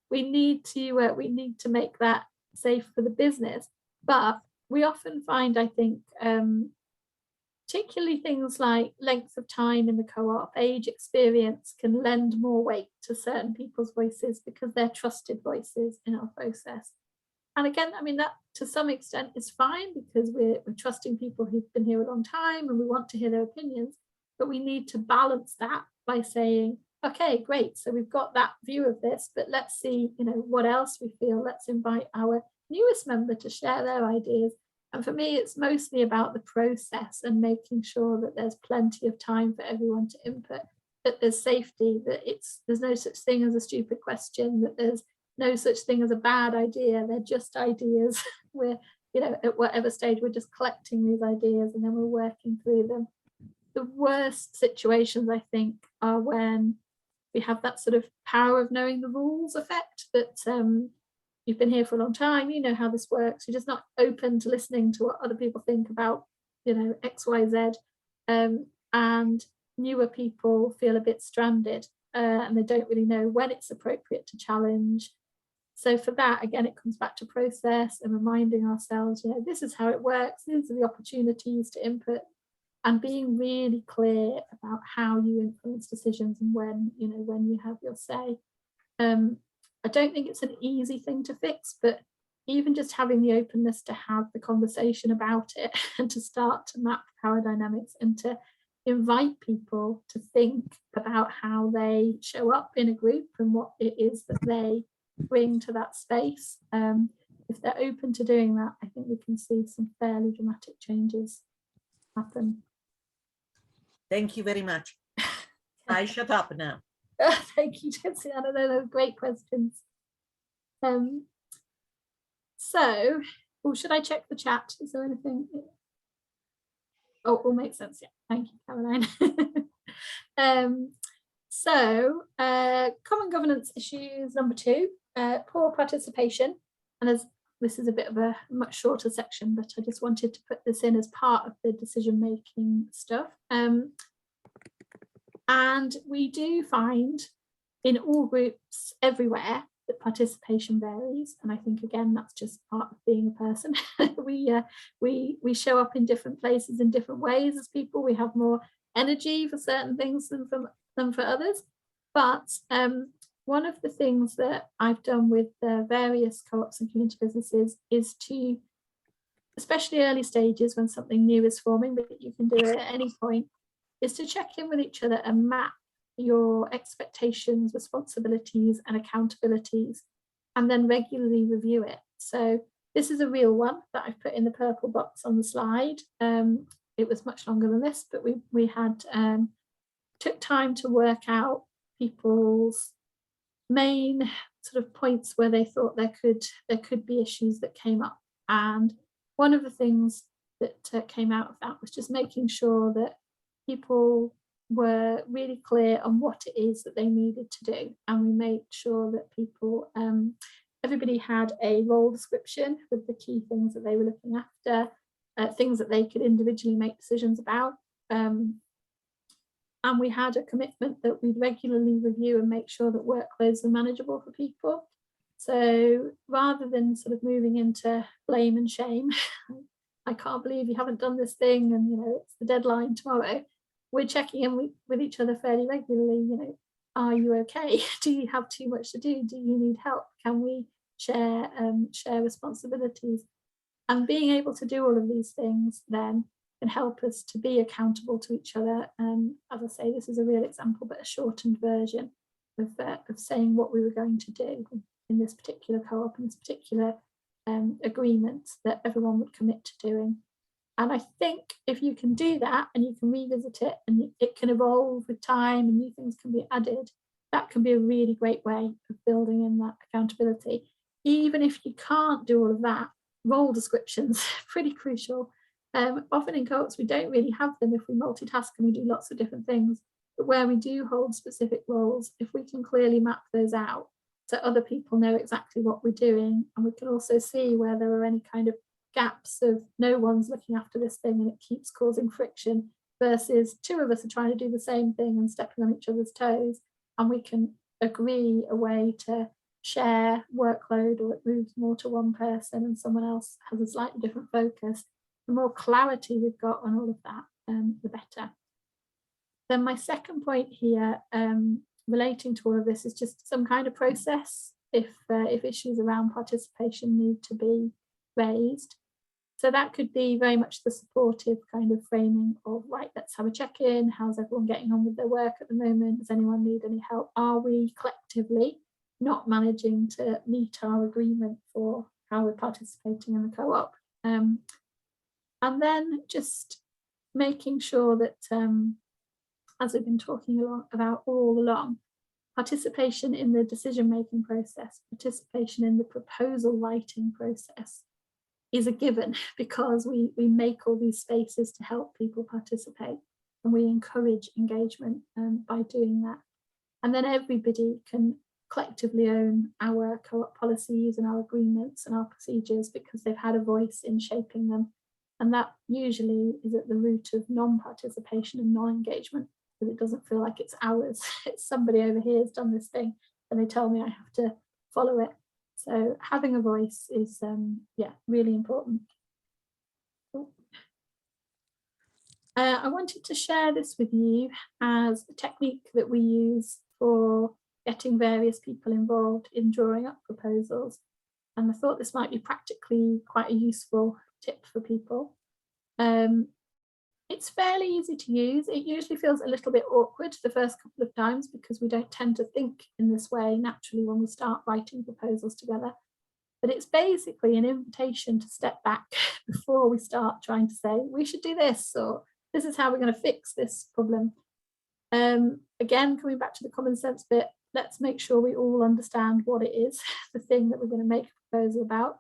Speaker 2: We need to make that safe for the business. But we often find, I think, particularly things like length of time in the co-op, age, experience can lend more weight to certain people's voices because they're trusted voices in our process. And again, I mean, that to some extent is fine because we're trusting people who've been here a long time and we want to hear their opinions, but we need to balance that by saying, okay, great. So we've got that view of this, but let's see, you know, what else we feel. Let's invite our newest member to share their ideas. And for me, it's mostly about the process and making sure that there's plenty of time for everyone to input, that there's safety, that there's no such thing as a stupid question, that there's no such thing as a bad idea. They're just ideas. We're, you know, at whatever stage, we're just collecting these ideas and then we're working through them. The worst situations, I think, are when we have that sort of power of knowing the rules effect, that you've been here for a long time, you know how this works, you're just not open to listening to what other people think about, you know, X, Y, Z. And newer people feel a bit stranded and they don't really know when it's appropriate to challenge. So for that, again, it comes back to process and reminding ourselves, you know, this is how it works, these are the opportunities to input, and being really clear about how you influence decisions and when, you know, when you have your say. I don't think it's an easy thing to fix, but even just having the openness to have the conversation about it and to start to map power dynamics and to invite people to think about how they show up in a group and what it is that they bring to that space. If they're open to doing that, I think we can see some fairly dramatic changes happen.
Speaker 1: Thank you very much. I shut up now.
Speaker 2: Thank you, Tiziana. Those are great questions. So, should I check the chat? Is there anything? Oh, all makes sense. Yeah, thank you, Caroline. Common governance issues number 2, poor participation. And as this is a bit of a much shorter section, but I just wanted to put this in as part of the decision-making stuff. And we do find in all groups everywhere that participation varies. And I think, again, that's just part of being a person. we show up in different places in different ways as people. We have more energy for certain things than for others. But one of the things that I've done with the various co-ops and community businesses is to, especially early stages when something new is forming, but you can do it at any point, is to check in with each other and map your expectations, responsibilities, and accountabilities, and then regularly review it. So this is a real one that I've put in the purple box on the slide. It was much longer than this, but we had took time to work out people's main sort of points where they thought there could be issues that came up. And one of the things that came out of that was just making sure that people were really clear on what it is that they needed to do. And we made sure that people, everybody had a role description with the key things that they were looking after, things that they could individually make decisions about. And we had a commitment that we'd regularly review and make sure that workloads are manageable for people. So rather than sort of moving into blame and shame, I can't believe you haven't done this thing and, you know, it's the deadline tomorrow. We're checking in with each other fairly regularly. You know, are you okay? Do you have too much to do? Do you need help? Can we share responsibilities? And being able to do all of these things then can help us to be accountable to each other. As I say, this is a real example, but a shortened version of saying what we were going to do in this particular co-op, in this particular agreement that everyone would commit to doing. And I think if you can do that and you can revisit it and it can evolve with time and new things can be added, that can be a really great way of building in that accountability. Even if you can't do all of that, role descriptions, pretty crucial. Often in co-ops, we don't really have them if we multitask and we do lots of different things. But where we do hold specific roles, if we can clearly map those out so other people know exactly what we're doing, and we can also see where there are any kind of gaps of no one's looking after this thing and it keeps causing friction, versus two of us are trying to do the same thing and stepping on each other's toes, and we can agree a way to share workload, or it moves more to one person and someone else has a slightly different focus. The more clarity we've got on all of that, the better. Then my second point here, relating to all of this, is just some kind of process if issues around participation need to be raised. So that could be very much the supportive kind of framing of, right, let's have a check-in. How's everyone getting on with their work at the moment? Does anyone need any help? Are we collectively not managing to meet our agreement for how we're participating in the co-op? And then just making sure that, as we've been talking about all along, participation in the decision-making process, participation in the proposal writing process is a given, because we make all these spaces to help people participate, and we encourage engagement by doing that. And then everybody can collectively own our co-op policies and our agreements and our procedures because they've had a voice in shaping them. And that usually is at the root of non-participation and non-engagement, because it doesn't feel like it's ours. It's somebody over here has done this thing and they tell me I have to follow it. So having a voice is, yeah, really important. I wanted to share this with you as a technique that we use for getting various people involved in drawing up proposals. And I thought this might be practically quite a useful tip for people. It's fairly easy to use. It usually feels a little bit awkward the first couple of times because we don't tend to think in this way naturally when we start writing proposals together. But it's basically an invitation to step back before we start trying to say, we should do this, or this is how we're going to fix this problem. Again, coming back to the common sense bit, let's make sure we all understand what it is, the thing that we're going to make a proposal about.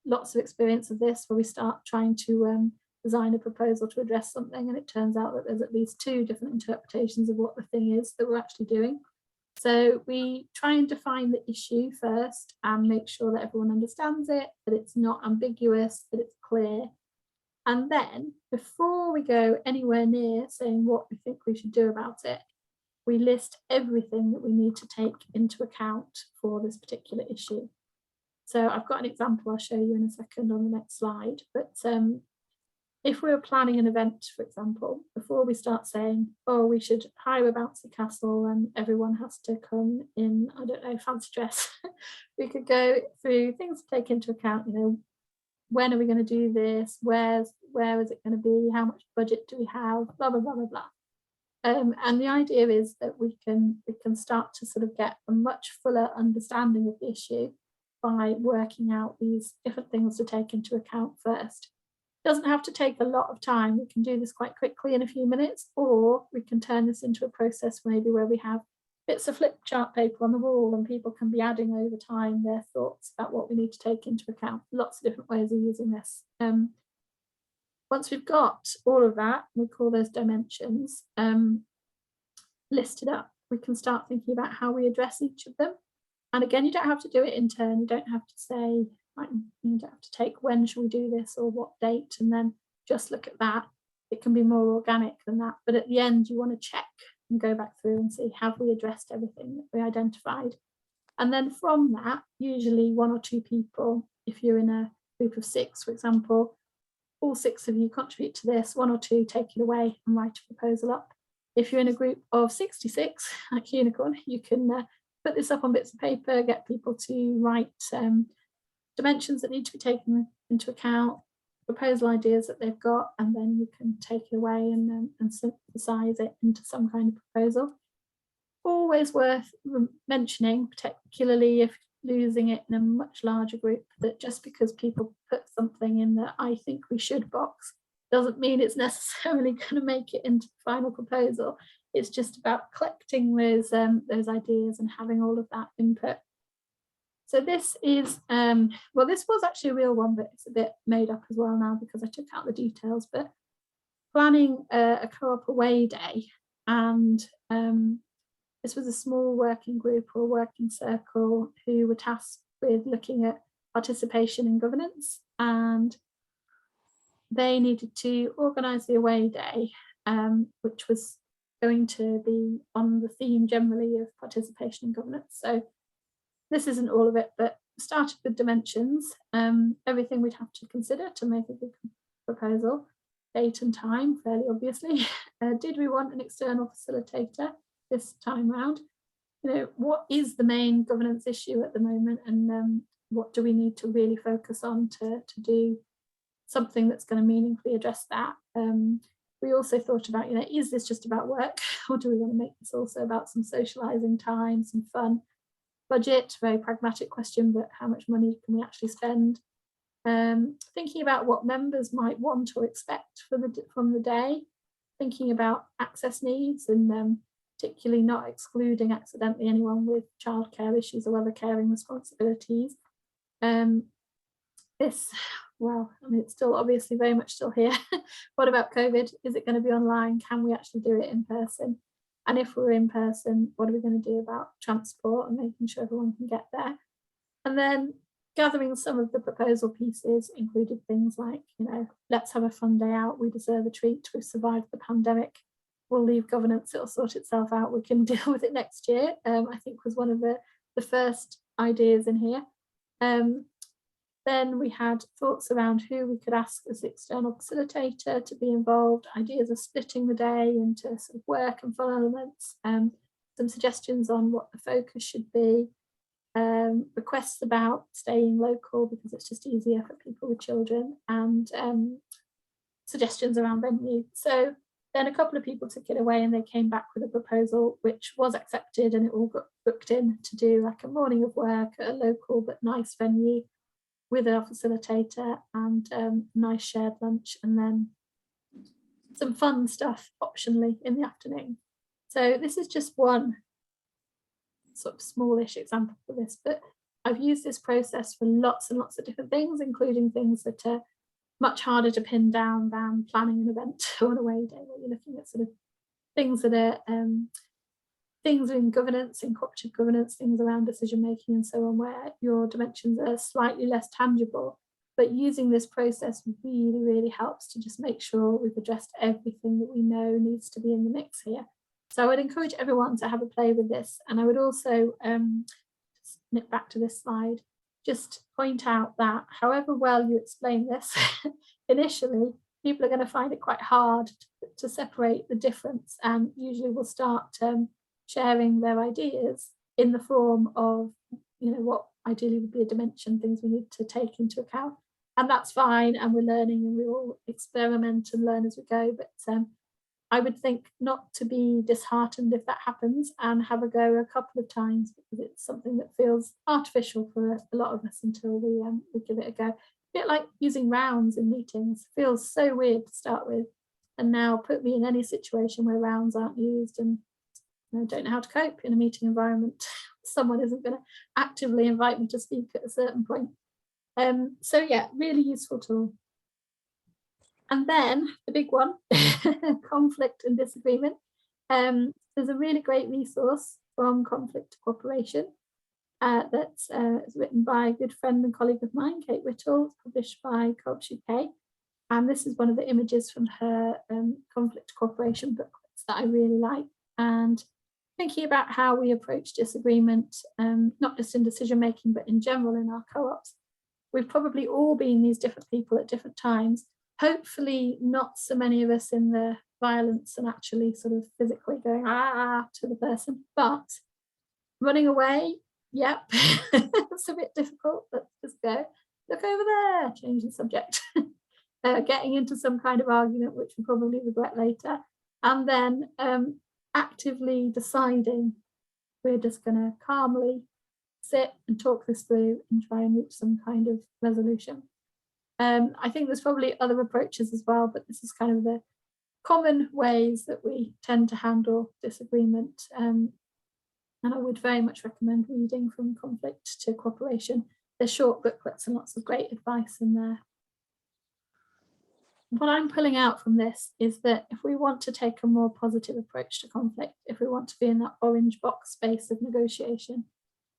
Speaker 2: Lots of experience of this where we start trying to design a proposal to address something, and it turns out that there's at least 2 different interpretations of what the thing is that we're actually doing. So we try and define the issue first and make sure that everyone understands it, that it's not ambiguous, that it's clear. And then before we go anywhere near saying what we think we should do about it, we list everything that we need to take into account for this particular issue. So I've got an example I'll show you in a second on the next slide, but if we were planning an event, for example, before we start saying, oh, we should hire a bouncy castle and everyone has to come in, I don't know, fancy dress, we could go through things to take into account, you know, when are we going to do this? Where is it going to be? How much budget do we have? Blah, blah, blah, blah, blah. And the idea is that we can start to sort of get a much fuller understanding of the issue by working out these different things to take into account first. It doesn't have to take a lot of time. We can do this quite quickly in a few minutes, or we can turn this into a process maybe where we have bits of flip chart paper on the wall and people can be adding over time their thoughts about what we need to take into account. Lots of different ways of using this. Once we've got all of that, we call those dimensions, listed up, we can start thinking about how we address each of them. And again, you don't have to do it in turn. You don't have to say, right, you don't have to take when shall we do this or what date and then just look at that. It can be more organic than that. But at the end, you want to check and go back through and see, have we addressed everything that we identified? And then from that, usually 1 or 2 people, if you're in a group of 6, for example, all 6 of you contribute to this, 1 or 2 take it away and write a proposal up. If you're in a group of 66, like Unicorn, you can put this up on bits of paper, get people to write dimensions that need to be taken into account, proposal ideas that they've got, and then you can take it away and synthesize it into some kind of proposal. Always worth mentioning, particularly if losing it in a much larger group, that just because people put something in the I think we should box doesn't mean it's necessarily going to make it into the final proposal. It's just about collecting those ideas and having all of that input. So this is, well, this was actually a real one, but it's a bit made up as well now because I took out the details, but planning a co-op away day. And this was a small working group or working circle who were tasked with looking at participation in governance, and they needed to organise the away day, which was going to be on the theme generally of participation in governance. So this isn't all of it, but started with dimensions, everything we'd have to consider to make a good proposal, date and time, fairly obviously. Did we want an external facilitator this time round? You know, what is the main governance issue at the moment, and what do we need to really focus on to do something that's going to meaningfully address that. We also thought about, is this just about work, or do we want to make this also about some socializing time, some fun? Budget, very pragmatic question, but how much money can we actually spend? Thinking about what members might want or expect from the day, thinking about access needs, and particularly not excluding accidentally anyone with childcare issues or other caring responsibilities. It's still obviously very much still here. What about COVID? Is it going to be online? Can we actually do it in person? And if we're in person, what are we going to do about transport and making sure everyone can get there? And then gathering some of the proposal pieces included things like, let's have a fun day out. We deserve a treat. We've survived the pandemic. We'll leave governance. It'll sort itself out. We can deal with it next year. I think was one of the first ideas in here. Then we had thoughts around who we could ask as the external facilitator to be involved, ideas of splitting the day into sort of work and fun elements, some suggestions on what the focus should be, requests about staying local because it's just easier for people with children, and suggestions around venue. So then a couple of people took it away and they came back with a proposal which was accepted, and it all got booked in to do like a morning of work at a local but nice venue with our facilitator, and nice shared lunch, and then some fun stuff optionally in the afternoon. So this is just one sort of smallish example for this, but I've used this process for lots and lots of different things, including things that are much harder to pin down than planning an event or an away day, where you're looking at sort of things that are things in governance, in cooperative governance, things around decision making and so on, where your dimensions are slightly less tangible. But using this process really, really helps to just make sure we've addressed everything that we know needs to be in the mix here. So I would encourage everyone to have a play with this. And I would also, just nip back to this slide, just point out that however well you explain this, initially, people are going to find it quite hard to separate the difference, and usually will start sharing their ideas in the form of, what ideally would be a dimension, things we need to take into account. And that's fine, and we're learning, and we all experiment and learn as we go. But I would think not to be disheartened if that happens, and have a go a couple of times, because it's something that feels artificial for a lot of us until we give it a go. A bit like using rounds in meetings, feels so weird to start with, and now put me in any situation where rounds aren't used and I don't know how to cope in a meeting environment. Someone isn't going to actively invite me to speak at a certain point. So yeah, really useful tool. And then the big one, conflict and disagreement. There's a really great resource from Conflict to Cooperation that's written by a good friend and colleague of mine, Kate Whittle, published by Co-ops UK. And this is one of the images from her Conflict to Cooperation booklets that I really like. And thinking about how we approach disagreement, not just in decision making, but in general in our co-ops. We've probably all been these different people at different times. Hopefully not so many of us in the violence and actually sort of physically going to the person, but running away, yep, it's a bit difficult, but just go, look over there, change the subject. Getting into some kind of argument, which we probably regret later, and then actively deciding we're just going to calmly sit and talk this through and try and reach some kind of resolution. I think there's probably other approaches as well, but this is kind of the common ways that we tend to handle disagreement. And I would very much recommend reading from Conflict to Cooperation. They're short booklets and lots of great advice in there. What I'm pulling out from this is that if we want to take a more positive approach to conflict, if we want to be in that orange box space of negotiation,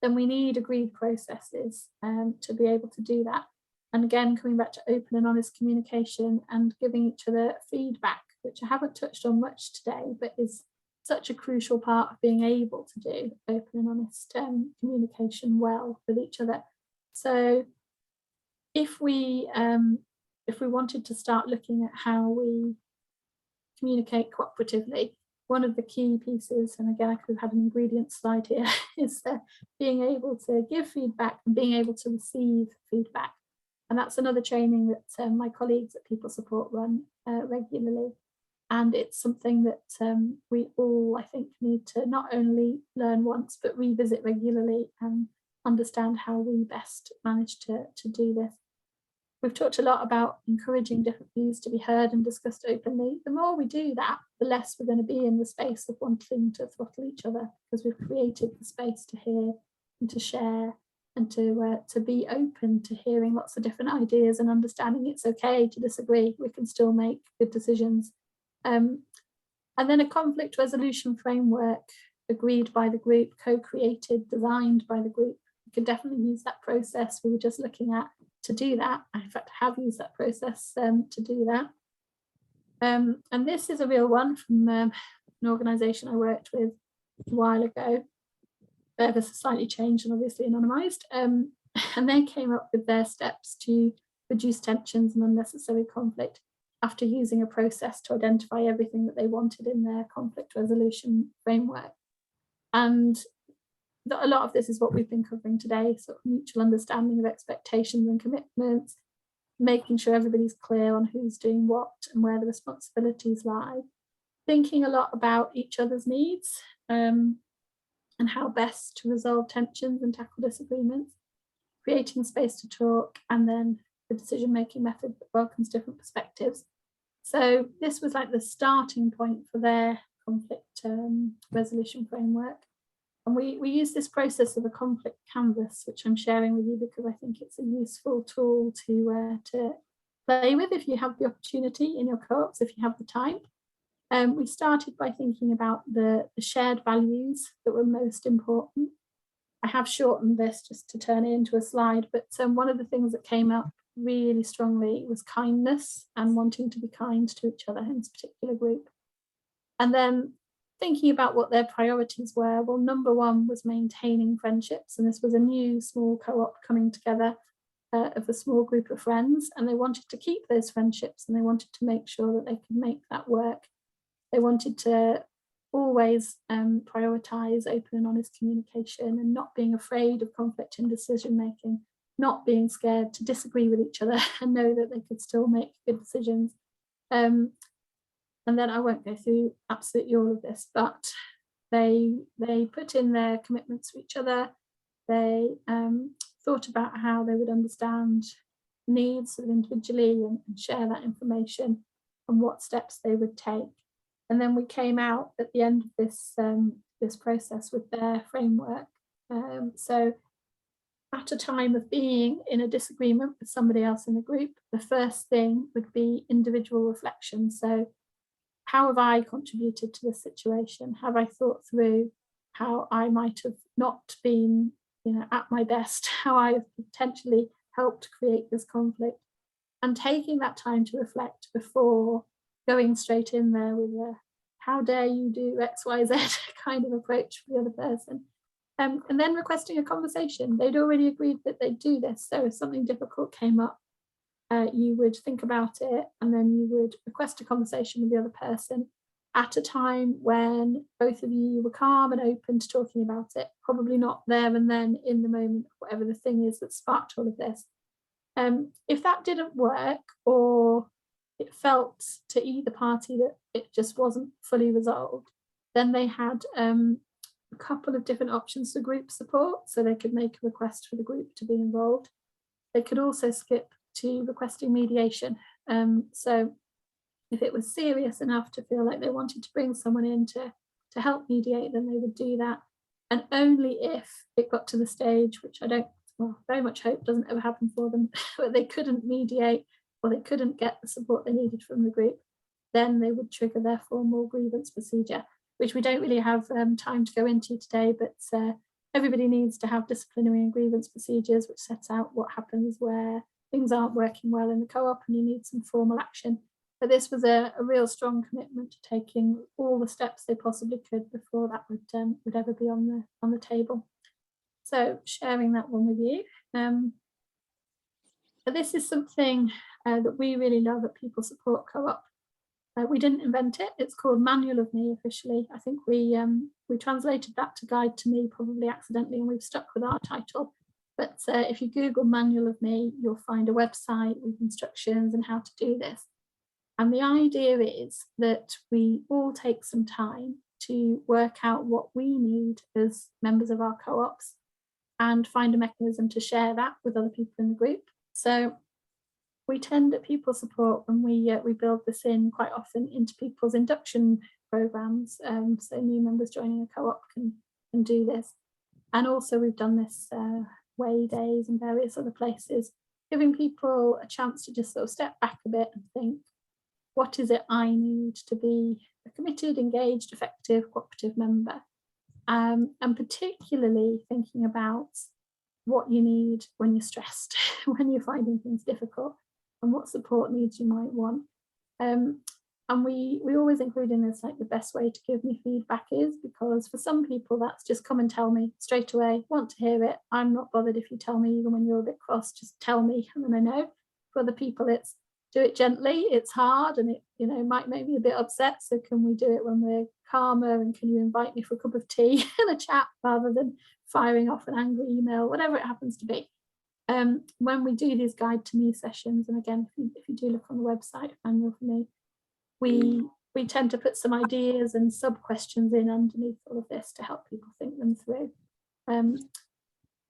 Speaker 2: then we need agreed processes to be able to do that. And again, coming back to open and honest communication and giving each other feedback, which I haven't touched on much today, but is such a crucial part of being able to do open and honest communication well with each other. So if we wanted to start looking at how we communicate cooperatively, one of the key pieces, and again, I could have had an ingredient slide here, is being able to give feedback and being able to receive feedback. And that's another training that my colleagues at People Support run regularly. And it's something that we all, I think, need to not only learn once, but revisit regularly and understand how we best manage to do this. We've talked a lot about encouraging different views to be heard and discussed openly. The more we do that, the less we're going to be in the space of wanting to throttle each other, because we've created the space to hear and to share and to be open to hearing lots of different ideas and understanding it's okay to disagree. We can still make good decisions. And then a conflict resolution framework agreed by the group, co-created, designed by the group. We could definitely use that process we were just looking at to do that. I, in fact, have used that process to do that. And this is a real one from an organisation I worked with a while ago. This is slightly changed and obviously anonymised. And they came up with their steps to reduce tensions and unnecessary conflict after using a process to identify everything that they wanted in their conflict resolution framework. And a lot of this is what we've been covering today, sort of mutual understanding of expectations and commitments, making sure everybody's clear on who's doing what and where the responsibilities lie, thinking a lot about each other's needs and how best to resolve tensions and tackle disagreements, creating space to talk, and then the decision-making method that welcomes different perspectives. So this was like the starting point for their conflict resolution framework. And we use this process of a conflict canvas, which I'm sharing with you because I think it's a useful tool to play with if you have the opportunity in your co-ops, if you have the time. We started by thinking about the shared values that were most important. I have shortened this just to turn it into a slide, but one of the things that came up really strongly was kindness and wanting to be kind to each other in this particular group. And then thinking about what their priorities were, well, number one was maintaining friendships. And this was a new small co-op coming together of a small group of friends. And they wanted to keep those friendships and they wanted to make sure that they could make that work. They wanted to always prioritise open and honest communication and not being afraid of conflict in decision making, not being scared to disagree with each other and know that they could still make good decisions. And then I won't go through absolutely all of this, but they put in their commitments to each other. They thought about how they would understand needs sort of individually and share that information and what steps they would take. And then we came out at the end of this process with their framework. So at a time of being in a disagreement with somebody else in the group, the first thing would be individual reflection. So how have I contributed to this situation? Have I thought through how I might have not been, at my best, how I have potentially helped create this conflict? And taking that time to reflect before going straight in there with a how dare you do X, Y, Z kind of approach for the other person. And then requesting a conversation. They'd already agreed that they'd do this. So if something difficult came up, you would think about it and then you would request a conversation with the other person at a time when both of you were calm and open to talking about it, probably not there and then in the moment, whatever the thing is that sparked all of this. If that didn't work, or it felt to either party that it just wasn't fully resolved, then they had a couple of different options for group support. So they could make a request for the group to be involved. They could also skip to requesting mediation. So if it was serious enough to feel like they wanted to bring someone in to help mediate, then they would do that. And only if it got to the stage, which I very much hope doesn't ever happen for them, but they couldn't mediate or they couldn't get the support they needed from the group, then they would trigger their formal grievance procedure, which we don't really have time to go into today, but everybody needs to have disciplinary and grievance procedures, which sets out what happens where things aren't working well in the co-op and you need some formal action. But this was a real strong commitment to taking all the steps they possibly could before that would ever be on the table. So sharing that one with you. But this is something that we really love at People Support Co-op. We didn't invent it. It's called Manual of Me officially. I think we translated that to Guide to Me probably accidentally, and we've stuck with our title. But if you Google Manual of Me, you'll find a website with instructions on how to do this. And the idea is that we all take some time to work out what we need as members of our co-ops and find a mechanism to share that with other people in the group. So we tend at People Support, when we build this in quite often into people's induction programs, so new members joining a co-op can do this. And also we've done this Way Days and various other places, giving people a chance to just sort of step back a bit and think, what is it I need to be a committed, engaged, effective, cooperative member? And particularly thinking about what you need when you're stressed, when you're finding things difficult, and what support needs you might want. And we always include in this, like, the best way to give me feedback is, because for some people that's just come and tell me straight away, want to hear it, I'm not bothered if you tell me, even when you're a bit cross, just tell me and then I know. For other people it's do it gently, it's hard, and it, you know, might make me a bit upset, so can we do it when we're calmer, and can you invite me for a cup of tea and a chat rather than firing off an angry email, whatever it happens to be. When we do these Guide to Me sessions, and again, if you do look on the website, Manual for Me, we tend to put some ideas and sub questions in underneath all of this to help people think them through.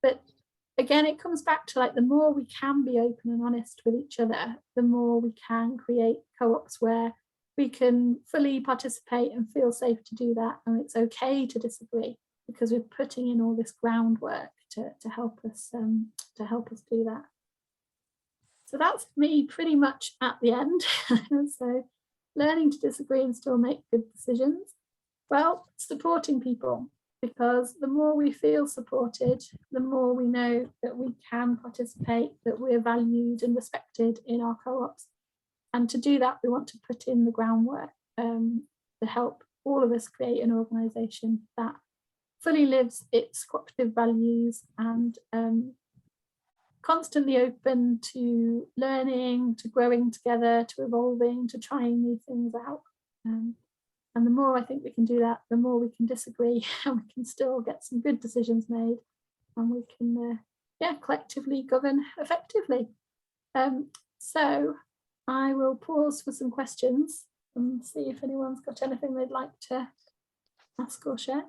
Speaker 2: But again, it comes back to, like, the more we can be open and honest with each other, the more we can create co-ops where we can fully participate and feel safe to do that, and it's okay to disagree, because we're putting in all this groundwork to help us do that. So that's me pretty much at the end. So learning to disagree and still make good decisions. Well, supporting people, because the more we feel supported, the more we know that we can participate, that we're valued and respected in our co-ops. And to do that, we want to put in the groundwork to help all of us create an organisation that fully lives its cooperative values and constantly open to learning, to growing together, to evolving, to trying new things out. And the more I think we can do that, the more we can disagree, and we can still get some good decisions made, and we can collectively govern effectively. So I will pause for some questions and see if anyone's got anything they'd like to ask or share.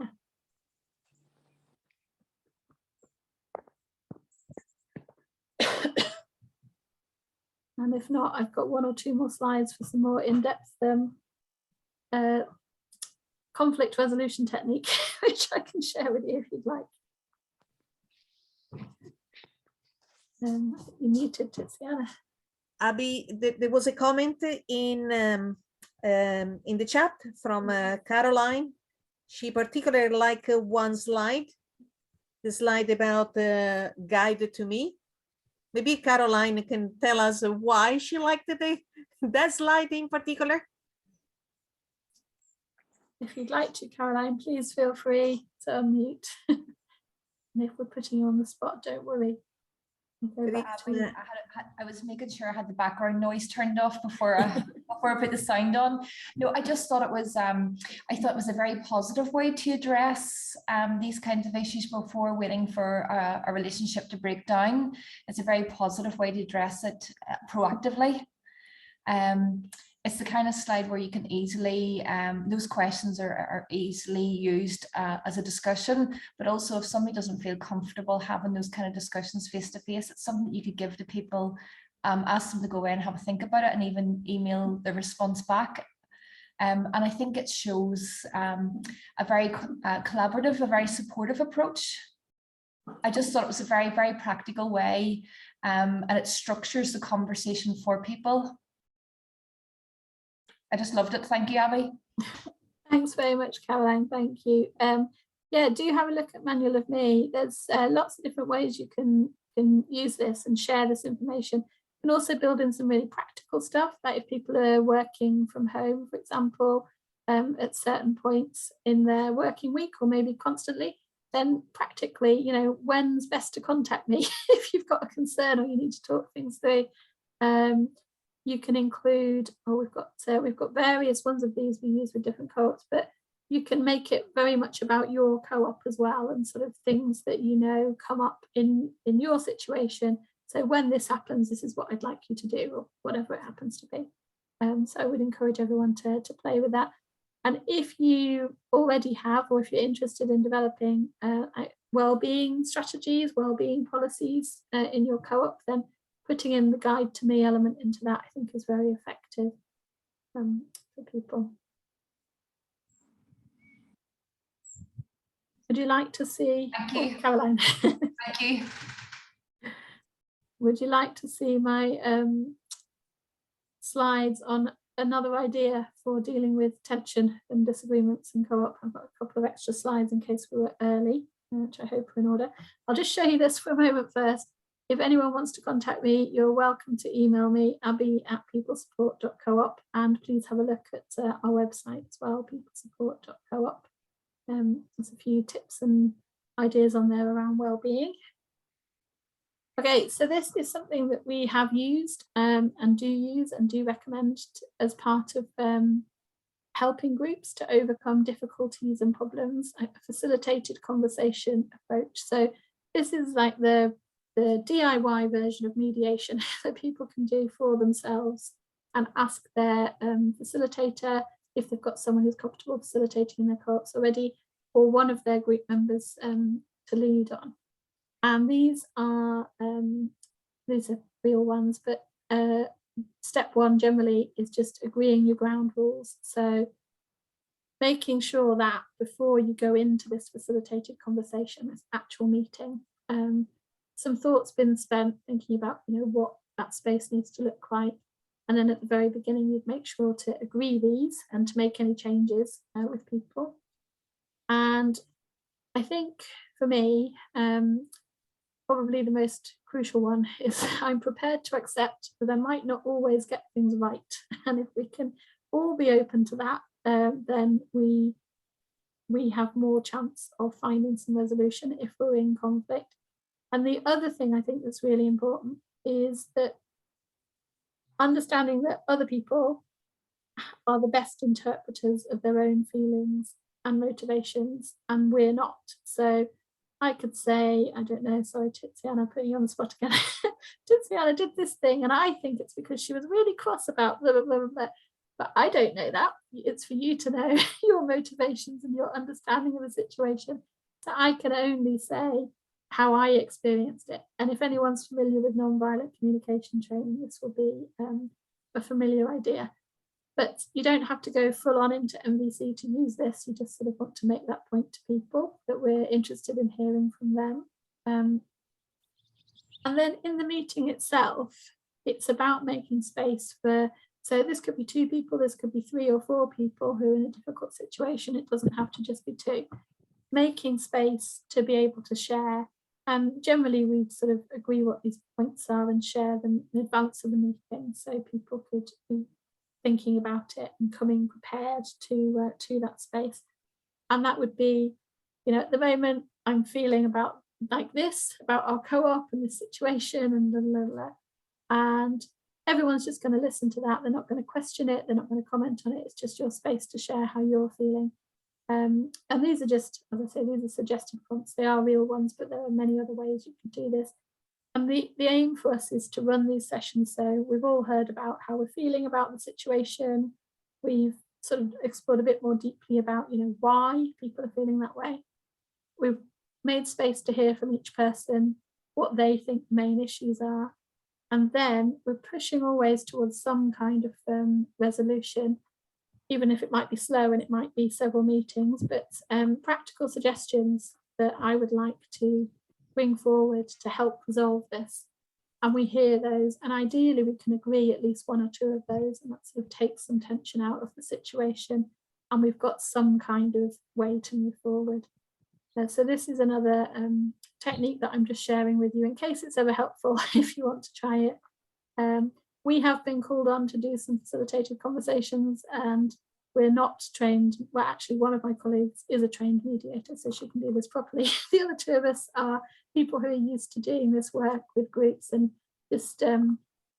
Speaker 2: And if not, I've got one or two more slides for some more in-depth conflict resolution technique, which I can share with you if you'd like. You're muted, Tiziana.
Speaker 1: Abbie, there was a comment in the chat from Caroline. She particularly liked one slide, the slide about Guide to Me. Maybe Caroline can tell us why she liked that slide in particular.
Speaker 2: If you'd like to, Caroline, please feel free to unmute. And if we're putting you on the spot, don't worry.
Speaker 3: I was making sure I had the background noise turned off before I put the sound on. No, I just thought it was I thought it was a very positive way to address these kinds of issues before waiting for a relationship to break down. It's a very positive way to address it proactively. It's the kind of slide where you can easily, those questions are easily used as a discussion, but also if somebody doesn't feel comfortable having those kind of discussions face to face, it's something that you could give to people, ask them to go in, have a think about it, and even email the response back. And I think it shows a very collaborative, a very supportive approach. I just thought it was a very, very practical way, and it structures the conversation for people. I just loved it. Thank you, Abbie.
Speaker 2: Thanks very much, Caroline. Thank you. Yeah, do have a look at Manual of Me. There's lots of different ways you can use this and share this information. You can also build in some really practical stuff, like if people are working from home, for example, at certain points in their working week, or maybe constantly, then practically, you know, when's best to contact me if you've got a concern or you need to talk things through. You can include, or we've got various ones of these we use with different co-ops, but you can make it very much about your co-op as well, and sort of things that you know come up in your situation. So when this happens, this is what I'd like you to do, or whatever it happens to be. So I would encourage everyone to play with that. And if you already have, or if you're interested in developing well-being strategies, well-being policies in your co-op, then putting in the guide to me element into that, I think, is very effective for people. Would you like to see,
Speaker 3: Thank you.
Speaker 2: Caroline?
Speaker 3: Thank you.
Speaker 2: Would you like to see my slides on another idea for dealing with tension and disagreements in co-op? I've got a couple of extra slides in case we were early, which I hope are in order. I'll just show you this for a moment first. If anyone wants to contact me, you're welcome to email me, abbie@peoplesupport.coop, and please have a look at our website as well, peoplesupport.coop. There's a few tips and ideas on there around well-being. Okay, so this is something that we have used and do recommend as part of helping groups to overcome difficulties and problems, a facilitated conversation approach. So this is like the DIY version of mediation that people can do for themselves and ask their facilitator, if they've got someone who's comfortable facilitating in their co-ops already, or one of their group members to lead on. And these are real ones, but step one generally is just agreeing your ground rules. So making sure that before you go into this facilitated conversation, this actual meeting, some thought's been spent thinking about, what that space needs to look like. And then at the very beginning, you'd make sure to agree these and to make any changes with people. And I think for me, probably the most crucial one is I'm prepared to accept that I might not always get things right. And if we can all be open to that, then we have more chance of finding some resolution if we're in conflict. And the other thing I think that's really important is that understanding that other people are the best interpreters of their own feelings and motivations, and we're not. So I could say, I don't know, sorry, Tiziana, putting you on the spot again. Tiziana did this thing, and I think it's because she was really cross about blah, blah, blah, blah. But I don't know that. It's for you to know your motivations and your understanding of the situation. So I can only say how I experienced it. And if anyone's familiar with nonviolent communication training, this will be a familiar idea. But you don't have to go full on into MVC to use this. You just sort of want to make that point to people that we're interested in hearing from them. And then in the meeting itself, it's about making space for, so this could be 2 people, this could be 3 or 4 people who are in a difficult situation. It doesn't have to just be 2. Making space to be able to share. And generally we sort of agree what these points are and share them in advance of the meeting, so people could be thinking about it and coming prepared to that space. And that would be, at the moment I'm feeling about like this, about our co-op and this situation and blah, blah, blah. And everyone's just going to listen to that. They're not going to question it. They're not going to comment on it. It's just your space to share how you're feeling. And these are just, as I say, these are suggested prompts. They are real ones, but there are many other ways you can do this. And the aim for us is to run these sessions. So we've all heard about how we're feeling about the situation. We've sort of explored a bit more deeply about, why people are feeling that way. We've made space to hear from each person what they think the main issues are. And then we're pushing always towards some kind of resolution, even if it might be slow and it might be several meetings, but practical suggestions that I would like to bring forward to help resolve this. And we hear those, and ideally we can agree at least 1 or 2 of those, and that sort of takes some tension out of the situation, and we've got some kind of way to move forward. So this is another technique that I'm just sharing with you in case it's ever helpful if you want to try it. We have been called on to do some facilitated conversations, and we're not trained. Well, actually, one of my colleagues is a trained mediator, so she can do this properly. The other 2 of us are people who are used to doing this work with groups and just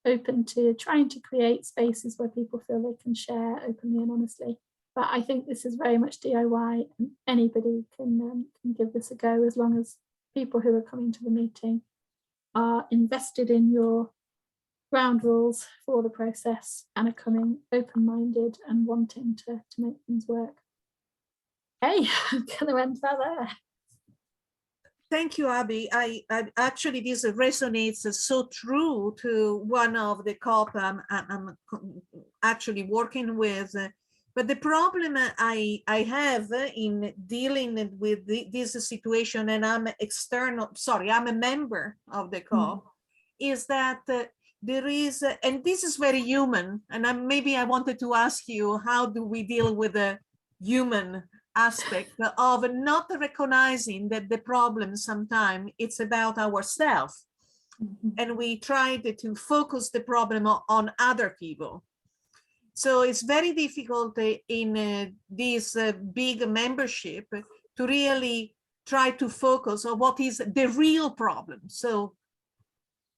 Speaker 2: open to trying to create spaces where people feel they can share openly and honestly. But I think this is very much DIY, and anybody can give this a go, as long as people who are coming to the meeting are invested in your ground rules for the process and are coming open-minded and wanting to make things work. Okay, I'm going to end that there.
Speaker 1: Thank you, Abbie. I actually, this resonates so true to one of the COP I'm actually working with. But the problem I have in dealing with this situation, and I'm a member of the COP, is that there is, and this is very human, and maybe I wanted to ask you, how do we deal with the human aspect of not recognizing that the problem sometimes it's about ourselves, and we tried to focus the problem on other people. So it's very difficult in this big membership to really try to focus on what is the real problem. So,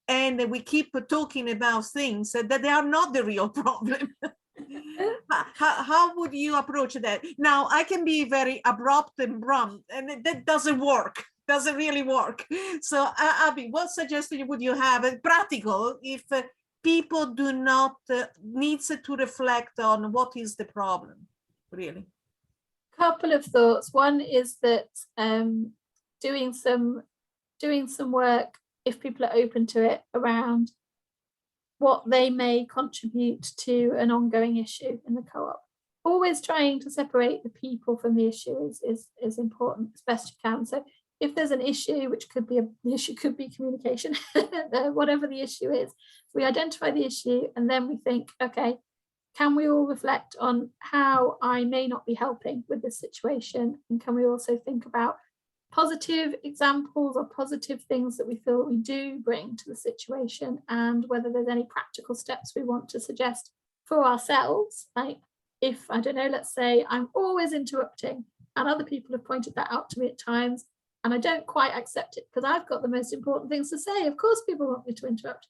Speaker 1: and we keep talking about things that they are not the real problem. How would you approach that? Now, I can be very abrupt and blunt, and that doesn't work, doesn't really work. So, Abbie, what suggestion would you have, practical, if people do not needs to reflect on what is the problem, really?
Speaker 2: Couple of thoughts. One is that doing some work, if people are open to it, around what they may contribute to an ongoing issue in the co-op. Always trying to separate the people from the issue is important as best you can. So if there's an issue, which could be the issue could be communication, whatever the issue is, we identify the issue and then we think, okay, can we all reflect on how I may not be helping with this situation? And can we also think about positive examples or positive things that we feel we do bring to the situation, and whether there's any practical steps we want to suggest for ourselves. Like, if, I don't know, let's say I'm always interrupting and other people have pointed that out to me at times and I don't quite accept it because I've got the most important things to say. Of course people want me to interrupt.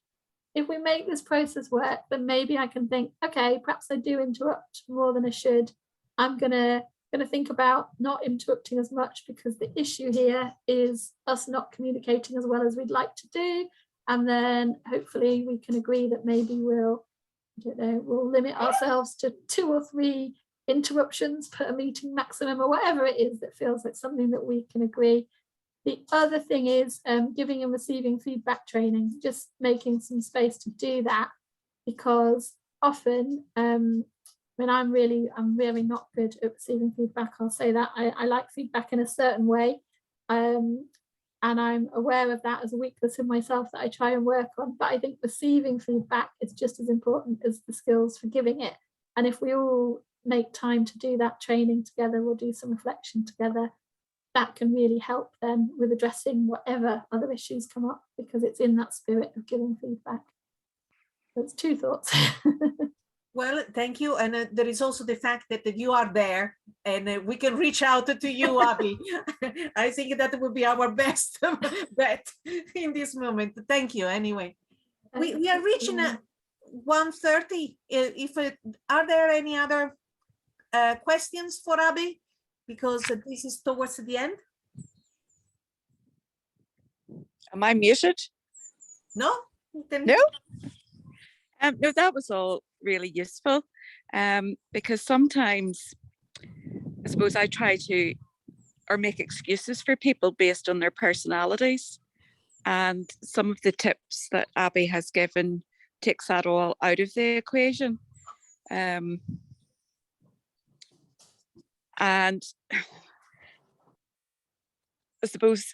Speaker 2: If we make this process work, then maybe I can think, okay, perhaps I do interrupt more than I should. I'm gonna think about not interrupting as much, because the issue here is us not communicating as well as we'd like to do. And then hopefully we can agree that maybe we'll limit ourselves to 2 or 3 interruptions per meeting maximum, or whatever it is that feels like something that we can agree. The other thing is giving and receiving feedback training, just making some space to do that, because often, I'm really not good at receiving feedback. I'll say that. I like feedback in a certain way, and I'm aware of that as a weakness in myself that I try and work on. But I think receiving feedback is just as important as the skills for giving it. And if we all make time to do that training together, we'll do some reflection together, that can really help then with addressing whatever other issues come up, because it's in that spirit of giving feedback. That's 2 thoughts.
Speaker 1: Well, thank you. And there is also the fact that you are there and we can reach out to you, Abbie. I think that would be our best bet in this moment. Thank you anyway. We are reaching 1:30. Are there any other questions for Abbie? Because this is towards the end.
Speaker 4: Am I muted?
Speaker 1: No?
Speaker 4: No? No, that was all really useful, because sometimes I suppose I try to make excuses for people based on their personalities, and some of the tips that Abbie has given takes that all out of the equation. And I suppose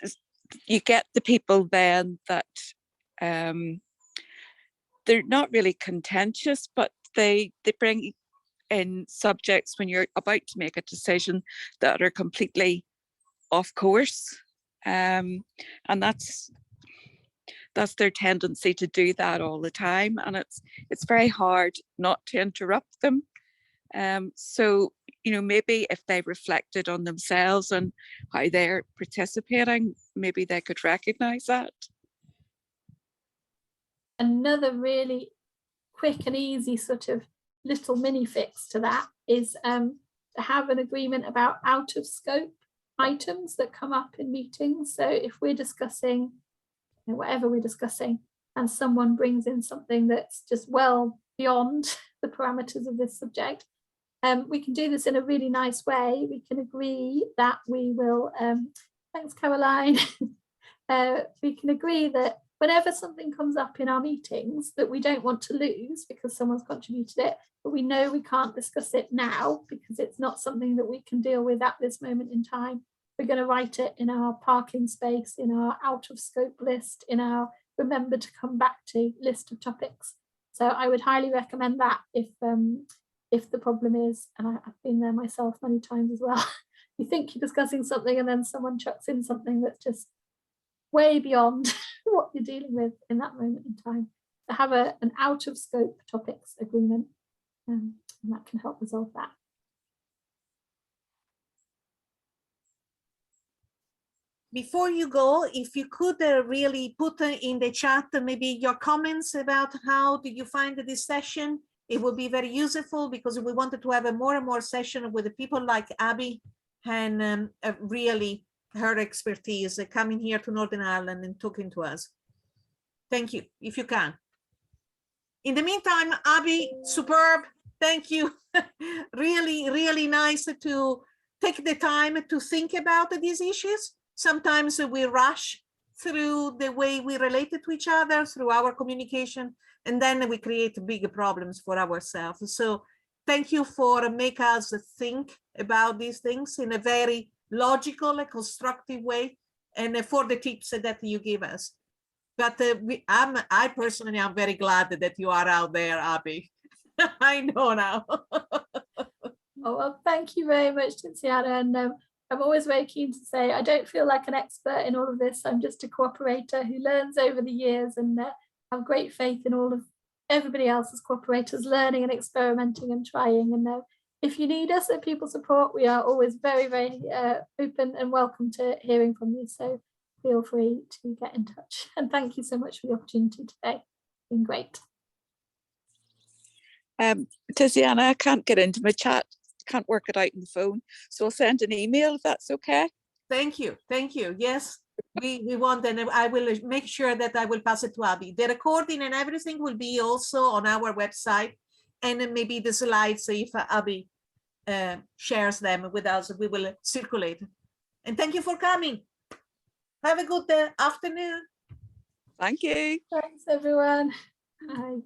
Speaker 4: you get the people then that they're not really contentious, but they bring in subjects when you're about to make a decision that are completely off course, and that's their tendency to do that all the time, and it's very hard not to interrupt them. So maybe if they reflected on themselves and how they're participating, maybe they could recognize that.
Speaker 2: Another really quick and easy sort of little mini fix to that is to have an agreement about out of scope items that come up in meetings. So if we're discussing, you know, whatever we're discussing, and someone brings in something that's just well beyond the parameters of this subject, we can do this in a really nice way. We can agree that we will, thanks Caroline, we can agree that whenever something comes up in our meetings that we don't want to lose because someone's contributed it, but we know we can't discuss it now because it's not something that we can deal with at this moment in time, we're going to write it in our parking space, in our out of scope list, in our remember to come back to list of topics. So I would highly recommend that if the problem is, and I've been there myself many times as well, you think you're discussing something and then someone chucks in something that's just way beyond what you're dealing with in that moment in time. To have an out of scope topics agreement, and that can help resolve that.
Speaker 1: Before you go, if you could really put in the chat maybe your comments about how did you find this session, it would be very useful because we wanted to have a more and more session with the people like Abbie and really her expertise coming here to Northern Ireland and talking to us. Thank you, if you can. In the meantime, Abbie, superb, thank you. Really, really nice to take the time to think about these issues. Sometimes we rush through the way we relate to each other, through our communication, and then we create big problems for ourselves. So thank you for making us think about these things in a very logical and constructive way, and for the tips that you give us. But I personally am very glad that you are out there, Abbie. I know now.
Speaker 2: Oh, well, thank you very much, Tiziana. And I'm always very keen to say I don't feel like an expert in all of this. I'm just a cooperator who learns over the years, and have great faith in all of everybody else as cooperators, learning and experimenting and trying. And if you need us at People Support, we are always very, very open and welcome to hearing from you. So feel free to get in touch. And thank you so much for the opportunity today. It's been great.
Speaker 4: Tiziana, I can't get into my chat, can't work it out on the phone, so I'll send an email if that's okay.
Speaker 1: Thank you, thank you. Yes, we want, and I will make sure that I will pass it to Abbie. The recording and everything will be also on our website, and then maybe the slides, if Abbie shares them with us, we will circulate. And thank you for coming. Have a good afternoon.
Speaker 4: Thank you.
Speaker 2: Thanks, everyone. Bye.